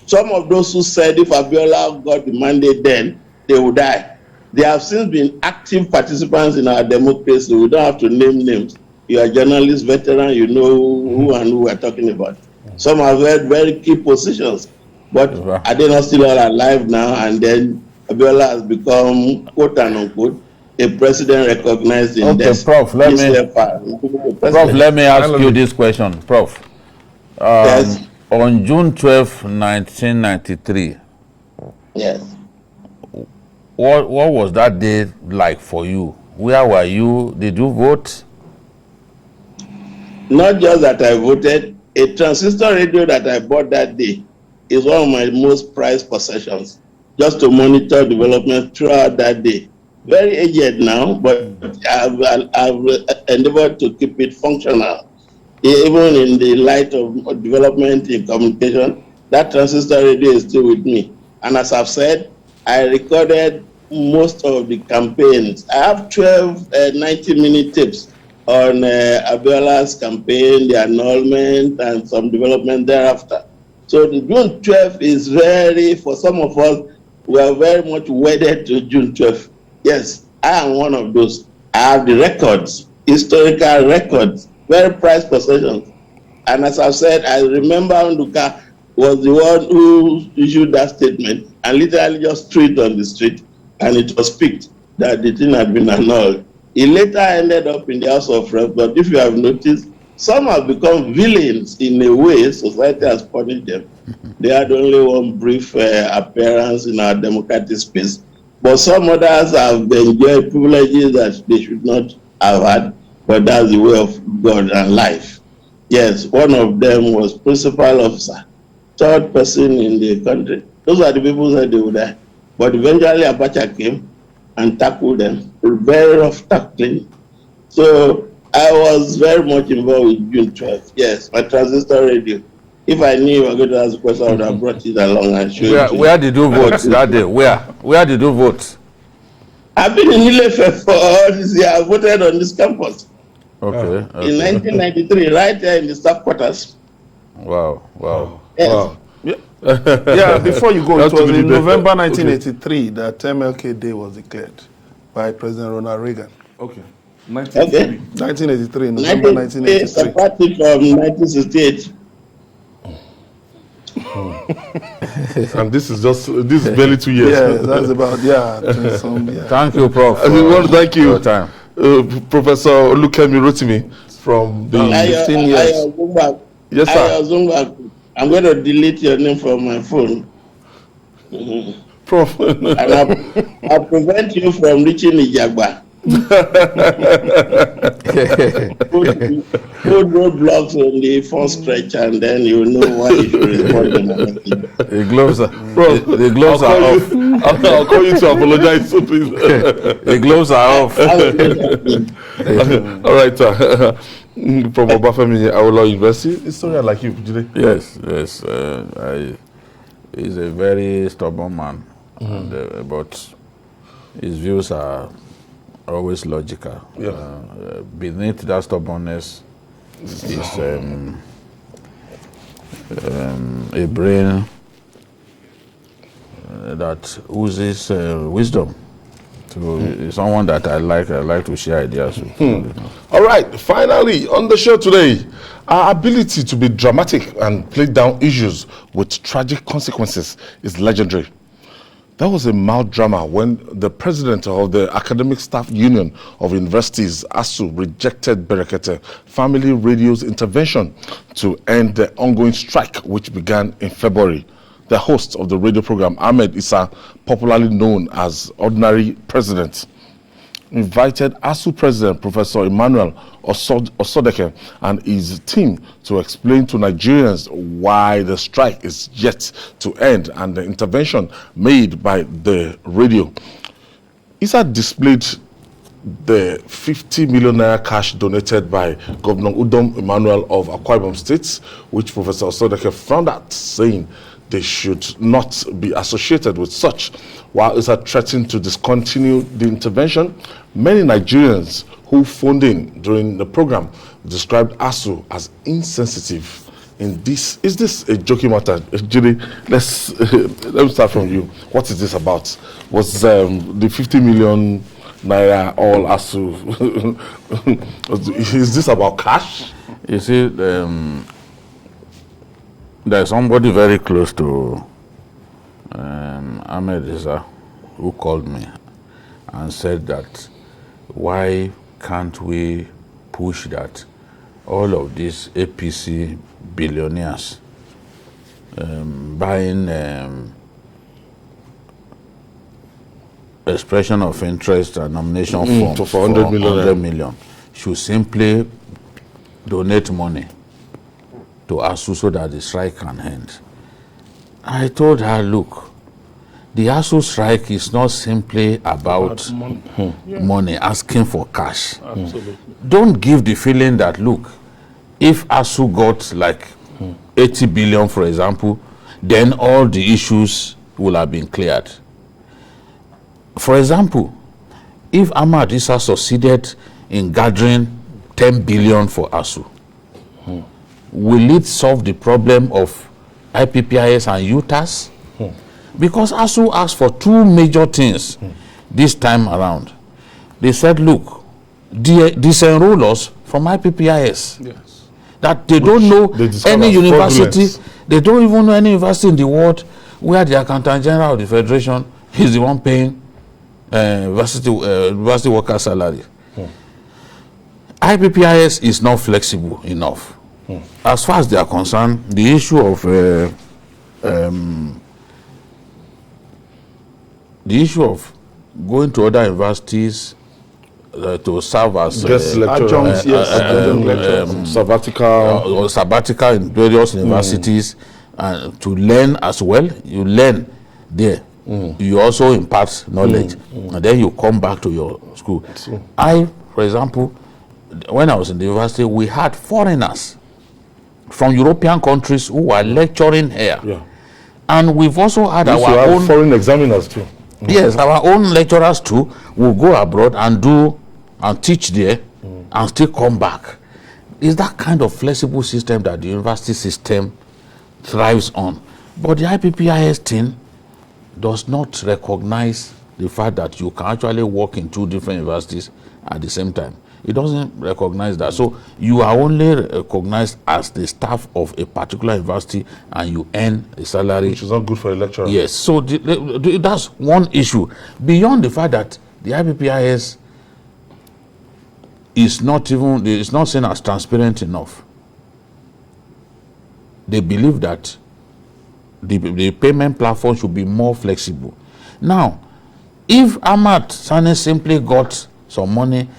Some of those who said if Abiola got the mandate then, they would die. They have since been active participants in our democracy. We don't have to name names. You are a journalist veteran, you know who and who we are talking about. Some have held very key positions, but are they not still all alive now? And then Abiola has become, quote and unquote, a president recognized in this. Prof, let me ask you this question, Prof. Yes. On June 12, 1993, yes. What was that day like for you? Where were you? Did you vote? Not just that I voted, a transistor radio that I bought that day is one of my most prized possessions, just to monitor development throughout that day. Very aged now, but I've endeavored to keep it functional. Even in the light of development in communication, that transistor radio is still with me. And as I've said, I recorded most of the campaigns. I have 12 90-minute tapes on Abiola's campaign, the annulment, and some development thereafter. So the June 12th is very, for some of us, we are very much wedded to June 12th. Yes, I am one of those. I have the records, historical records, very prized possessions. And as I've said, I remember Nduka was the one who issued that statement and literally just threw it on the street, and it was picked that the thing had been annulled. He later ended up in the House of Reps, but if you have noticed, some have become villains in a way society has punished them. They had only one brief appearance in our democratic space, but some others have enjoyed privileges that they should not have had, but that's the way of God and life. Yes, one of them was principal officer, third person in the country. Those are the people who said they would die. But eventually Abacha came and tackled them, very rough tackling. So I was very much involved with June 12th. Yes, my transistor radio. If I knew you were going to ask a question, I would have brought it along and showed it. Where did you vote that day? Where did you vote? I've been in Ilefe for all this year. I voted on this campus. Okay. In 1993, right there in the staff quarters. Wow. Yes. Wow. Yeah, before you go, it was in November 1983 that MLK Day was declared by President Ronald Reagan. Okay. 1983, November 1983. Started from 1968. And this is barely 2 years. Yeah, that's about, some, yeah. Thank you, Prof. I want to thank you, time. Professor Olukemi Rotimi from the 15 years. Yes, sir. I'm going to delete your name from my phone. Prof. And I'll prevent you from reaching Ijagba. Put roadblocks on the phone stretch, and then you know why you should report them. The gloves are off. I'll call you to apologize, so please. The gloves are off. All right, sir. From Obafemi Awolowo University, historian like you, Jide. Yes. He's a very stubborn man, but his views are always logical. Yeah. Beneath that stubbornness is a brain that oozes wisdom. So someone that I like to share ideas with. All right, finally, on the show today, our ability to be dramatic and play down issues with tragic consequences is legendary. That was a mild drama when the president of the Academic Staff Union of Universities, ASUU, rejected Berekete Family Radio's intervention to end the ongoing strike, which began in February the host of the radio program, Ahmed Issa, popularly known as Ordinary President, invited ASUU President Professor Emmanuel Osodeke and his team to explain to Nigerians why the strike is yet to end and the intervention made by the radio. Issa displayed the 50 million naira cash donated by Governor Udom Emmanuel of Akwa Ibom State, which Professor Osodeke frowned at, saying they should not be associated with such. While Issa threatened to discontinue the intervention, many Nigerians who phoned in during the program described ASUU as insensitive. In this, is this a joking matter? Judy, let me start from you. What is this about? Was the 50 million naira all ASUU? Is this about cash? You see, there's somebody very close to Ahmed Issa who called me and said that why can't we push that all of these APC billionaires buying expression of interest and nomination forms for 100 million should simply donate money to ASUU so that the strike can end. I told her, look, the ASUU strike is not simply about money, asking for cash. Absolutely. Don't give the feeling that, look, if ASUU got like 80 billion, for example, then all the issues will have been cleared. For example, if Ahmed Issa succeeded in gathering 10 billion for ASUU, will it solve the problem of IPPIS and UTAS? Because ASUU asked for two major things this time around. They said, look, disenroll us from IPPIS. Yes. That they don't know any university, they don't even know any university in the world where the Accountant General of the Federation is the one paying university worker salary. IPPIS is not flexible enough. As far as they are concerned, the issue of going to other universities to serve as sabbatical in various universities and to learn as well. You learn there. You also impart knowledge, and then you come back to your school. I, for example, when I was in the university, we had foreigners from European countries who were lecturing here. And we've also had our own foreign examiners too. Yes, our own lecturers too will go abroad and do and teach there and still come back. It's that kind of flexible system that the university system thrives on. But the IPPIS thing does not recognize the fact that you can actually work in two different universities at the same time. It doesn't recognize that. So you are only recognized as the staff of a particular university and you earn a salary. Which is not good for a lecturer. Yes. So that's one issue. Beyond the fact that the IPPIS is not seen as transparent enough. They believe that the payment platform should be more flexible. Now, if Ahmad Sani simply got some money,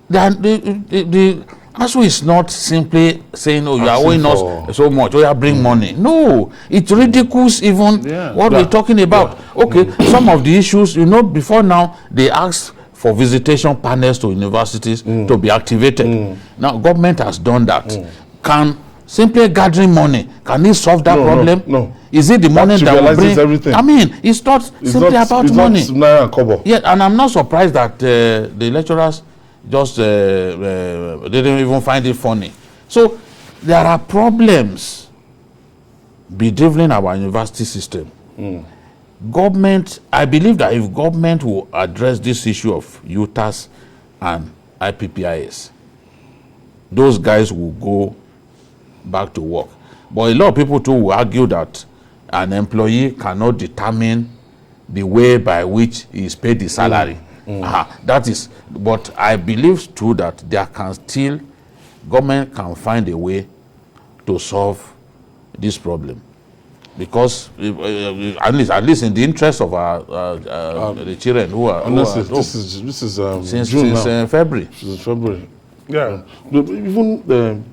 then the ASUU is not simply saying, oh, you are owing us so much, or you are bring money. No, it ridicules even what we're talking about. Okay, some of the issues, before now, they asked for visitation panels to universities to be activated. Now, government has done that. Can simply gathering money, can it solve that problem? No. Is it the money that will bring everything? I mean, it's not simply about money. Not yeah, and I'm not surprised that the lecturers just didn't even find it funny. So there are problems bedeviling our university system. Government, I believe that if government will address this issue of UTAS and IPPIS, those guys will go back to work. But a lot of people too will argue that an employee cannot determine the way by which he is paid the salary. That is, but I believe too that there can still, government can find a way to solve this problem. because at least in the interest of the children who are honestly, who are this is since June now. February. Since February. Yeah. Even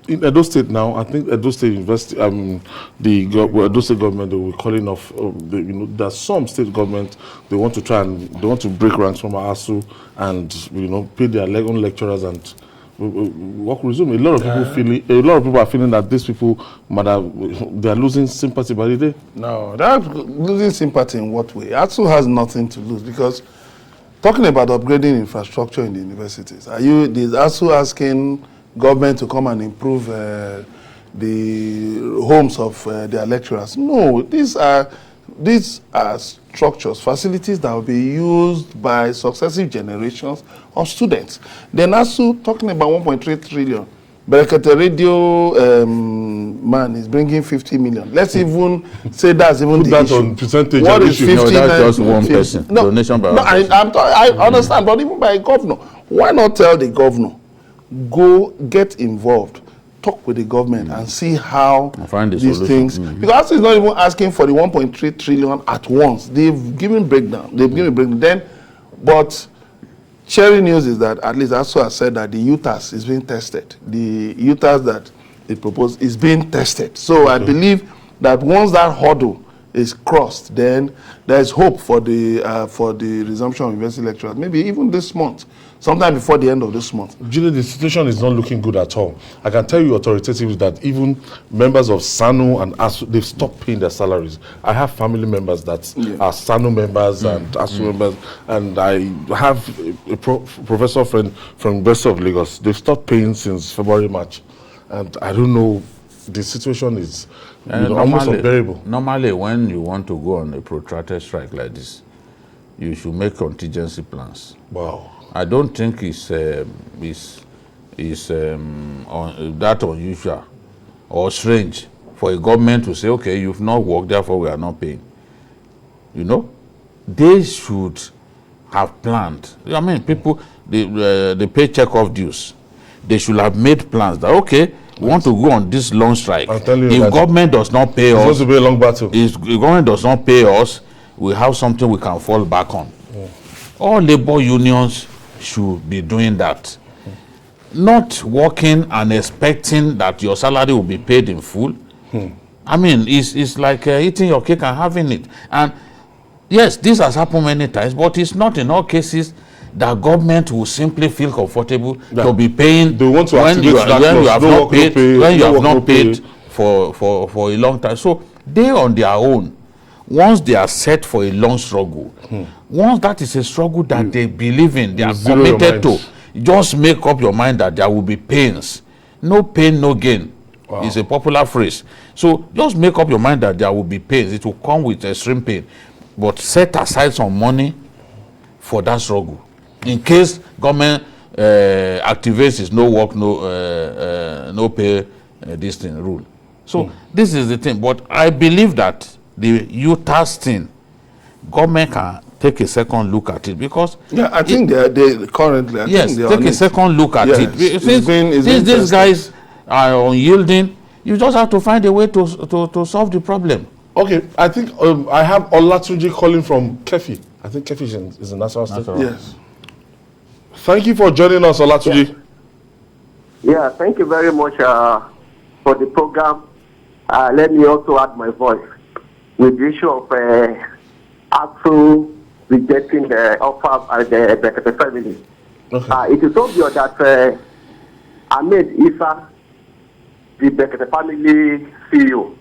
in Edo State now, I think Edo State University, Edo State government, they were calling off. There's some state government they want to break ranks from ASUU and pay their own lecturers and work resume. A lot of people are feeling that these people they are losing sympathy by the day. No, they're losing sympathy in what way? ASUU has nothing to lose because talking about upgrading infrastructure in the universities, is ASUU asking government to come and improve the homes of their lecturers? No, these are structures, facilities that will be used by successive generations of students. Then ASUU talking about 1.3 trillion. Berekete Radio man is bringing 50 million. Let's even say that's even put the that issue. On percentage. What is 50? No, that's just one person. No, donation by no, one person. I understand, but even by a governor, why not tell the governor, go get involved, talk with the government and see how these things, because it's not even asking for the 1.3 trillion at once. They've given breakdown. Then, but sharing news is that at least ASUU has said that the UTAS is being tested. The UTAS that they proposed is being tested. So I believe that once that hurdle is crossed, then there's hope for the resumption of university lecturers. Maybe even this month, sometime before the end of this month. Julie, the situation is not looking good at all. I can tell you authoritatively that even members of SANU and ASUU, they've stopped paying their salaries. I have family members that are SANU members and ASUU members, and I have a professor friend from University of Lagos. They've stopped paying since February, March, and I don't know. The situation is almost unbearable. Normally, when you want to go on a protracted strike like this, you should make contingency plans. Wow. I don't think it's that unusual or strange for a government to say, okay, you've not worked, therefore we are not paying. They should have planned. I mean, people, they pay check-off dues. They should have made plans that, okay, we want to go on this long strike. If government does not pay us, it's supposed to be a long battle. If government does not pay us, we have something we can fall back on. All labor unions should be doing that. Not working and expecting that your salary will be paid in full. I mean, it's like eating your cake and having it. And yes, this has happened many times, but it's not in all cases that government will simply feel comfortable to be paying when you have not paid for a long time. So they on their own, once they are set for a long struggle, once that is a struggle that they believe in, they are committed to, just make up your mind that there will be pains. No pain, no gain. Wow. Is a popular phrase. So just make up your mind that there will be pains. It will come with extreme pain. But set aside some money for that struggle. In case government activates its no work, no pay this thing rule. So this is the thing. But I believe that the UTAS thing, government can take a second look at it because I think they currently take a second look at it. Since these guys are unyielding, you just have to find a way to solve the problem. Okay, I think I have Olakuri calling from Kefi. I think Kefi is in Nassau State. Yes. Thank you for joining us, Olakuri. Yeah, thank you very much for the program. Let me also add my voice with the issue of ASUU rejecting the offer by the Berekete family. Okay. It is obvious that Ahmed Issa, the Berekete family CEO,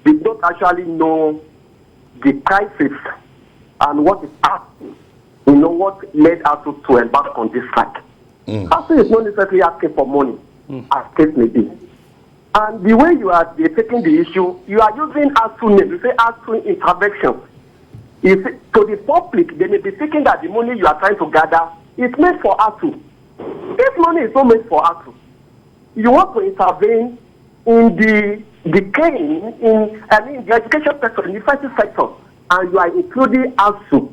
did not actually know the crisis and what is happening. What led ASUU to embark on this strike. ASUU is not necessarily asking for money, as case may be. And the way they're taking the issue, you are using ASUU name. You say ASUU intervention. To the public, they may be thinking that the money you are trying to gather is meant for ASUU. This money is not meant for ASUU. You want to intervene in the decaying, in the education sector, in the university sector, and you are including ASUU.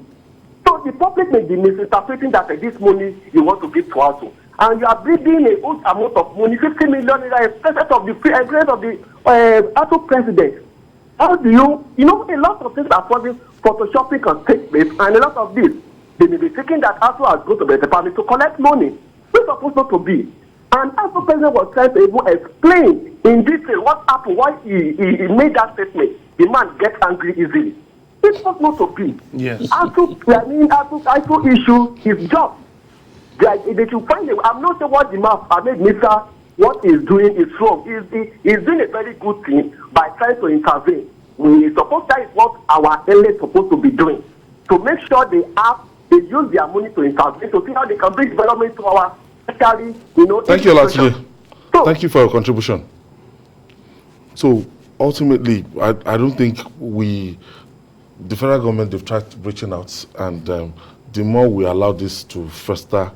So the public may be misinterpreting that this money you want to give to ASUU. And you are bringing a huge amount of money, 50 million, in the presence of the ASUU president. How do you a lot of things are probably photoshopping can take place, and a lot of this, they may be thinking that ASUU has gone to the department to collect money. It's supposed not to be. And ASUU president was trying to even explain in detail what happened, why he made that statement. The man gets angry easily. It's supposed not to be. Yes. ASUU issue his job. They should find it. I'm not sure what the man, Mr. What he's doing is wrong. He's doing a very good thing by trying to intervene. We suppose that is what our elders supposed to be doing. To make sure they use their money to intervene, to see how they can bring development to our especially, Thank you, Olakuri. Thank you for your contribution. So ultimately, I don't think the federal government, they've tried reaching out, and the more we allow this to fester.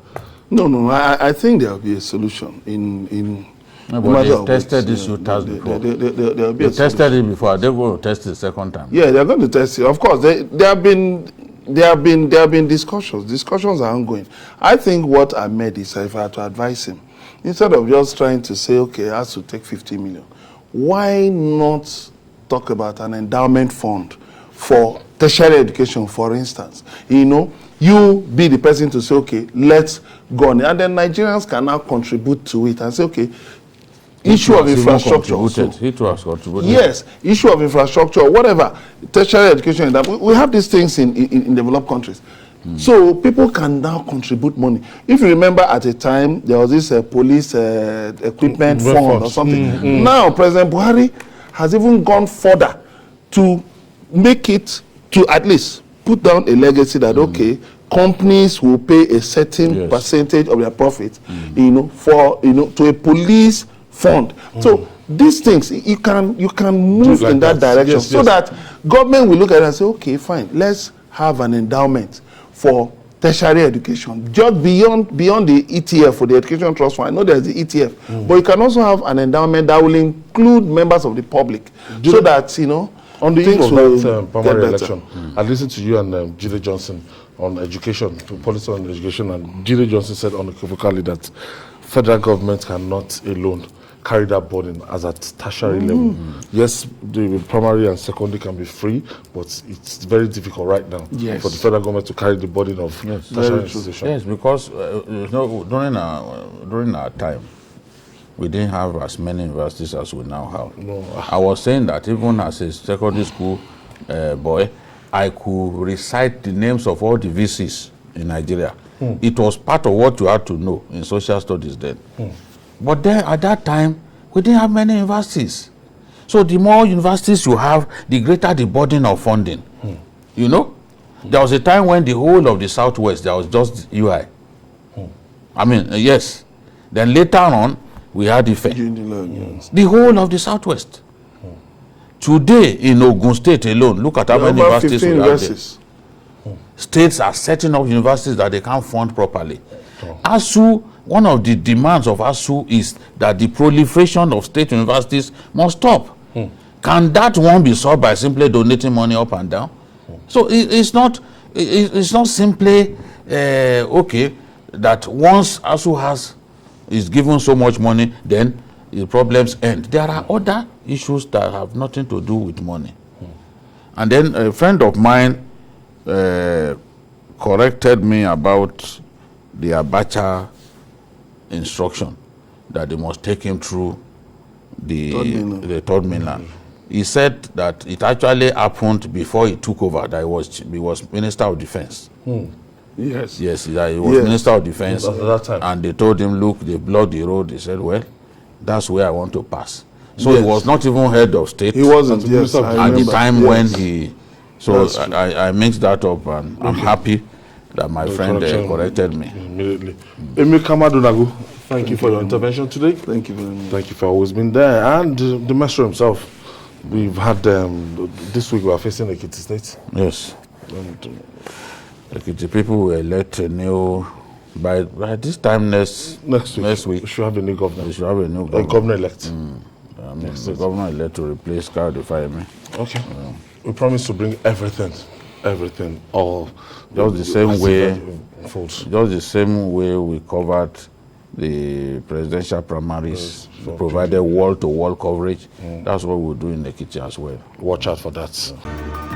No, I think there will be a solution in but they've tested this before. They tested it before. They're going to test it the second time. Yeah, they're going to test it. Of course, there have been discussions. Discussions are ongoing. I think what I made is, if I had to advise him, instead of just trying to say, okay, it has to take 50 million, why not talk about an endowment fund for tertiary education, for instance? You be the person to say, okay, let's go on. And then Nigerians can now contribute to it and say, okay, issue of infrastructure. Yes, issue of infrastructure, whatever, tertiary education. We have these things in developed countries. So people can now contribute money. If you remember, at a time, there was this police equipment fund or something. Now, President Buhari has even gone further to make it, to at least put down a legacy that, okay, companies will pay a certain percentage of their profit, to a police fund. So these things, you can move in that direction, so that government will look at it and say, okay, fine, let's have an endowment for tertiary education, just beyond the ETF for the Education Trust Fund. I know there's the ETF, but you can also have an endowment that will include members of the public, so that, on the eve of that primary election, I listened to you and Jide Johnson on education, policy on education, and Jide Johnson said unequivocally that federal government cannot alone carry that burden as at tertiary level. Yes, the primary and secondary can be free, but it's very difficult right now for the federal government to carry the burden of tertiary institutions. Yes, because during our time, we didn't have as many universities as we now have. I was saying that even as a secondary school boy, I could recite the names of all the VCs in Nigeria. It was part of what you had to know in social studies then. But then at that time, we didn't have many universities. So the more universities you have, the greater the burden of funding. There was a time when the whole of the Southwest, there was just UI. Yes. Then later on, we had Ife. The whole of the Southwest. Today, in Ogun State alone, look at how many universities we have there. States are setting up universities that they can't fund properly. ASUU, one of the demands of ASUU is that the proliferation of state universities must stop. Can that one be solved by simply donating money up and down? So it's not simply okay that once ASUU is given so much money, then the problems end. There are other issues that have nothing to do with money. And then a friend of mine corrected me about the Abacha instruction that they must take him through the third mainland. He said that it actually happened before he took over, that he was Minister of Defense. Yes, he was Minister of Defense, at that time. And they told him, look, they blocked the road. He said, well, that's where I want to pass. So he was not even head of state. He wasn't, at the time when he... So I mixed that up, and I'm happy that my friend corrected me. Immediately. Muhammadu, thank you for your intervention today. Thank you very much. Thank you for always being there. And the master himself, we've had this week we are facing Ekiti State. Yes. Ekiti people will elect a new, by this time next week. We should have a new governor. We should have a new governor. A governor-elect. The governor-elect to replace Kayode Fayemi. Okay. We promise to bring everything, all just the same way. Just the same way we covered the presidential primaries, provided wall-to-wall coverage. That's what we'll do in Ekiti as well. Watch out for that.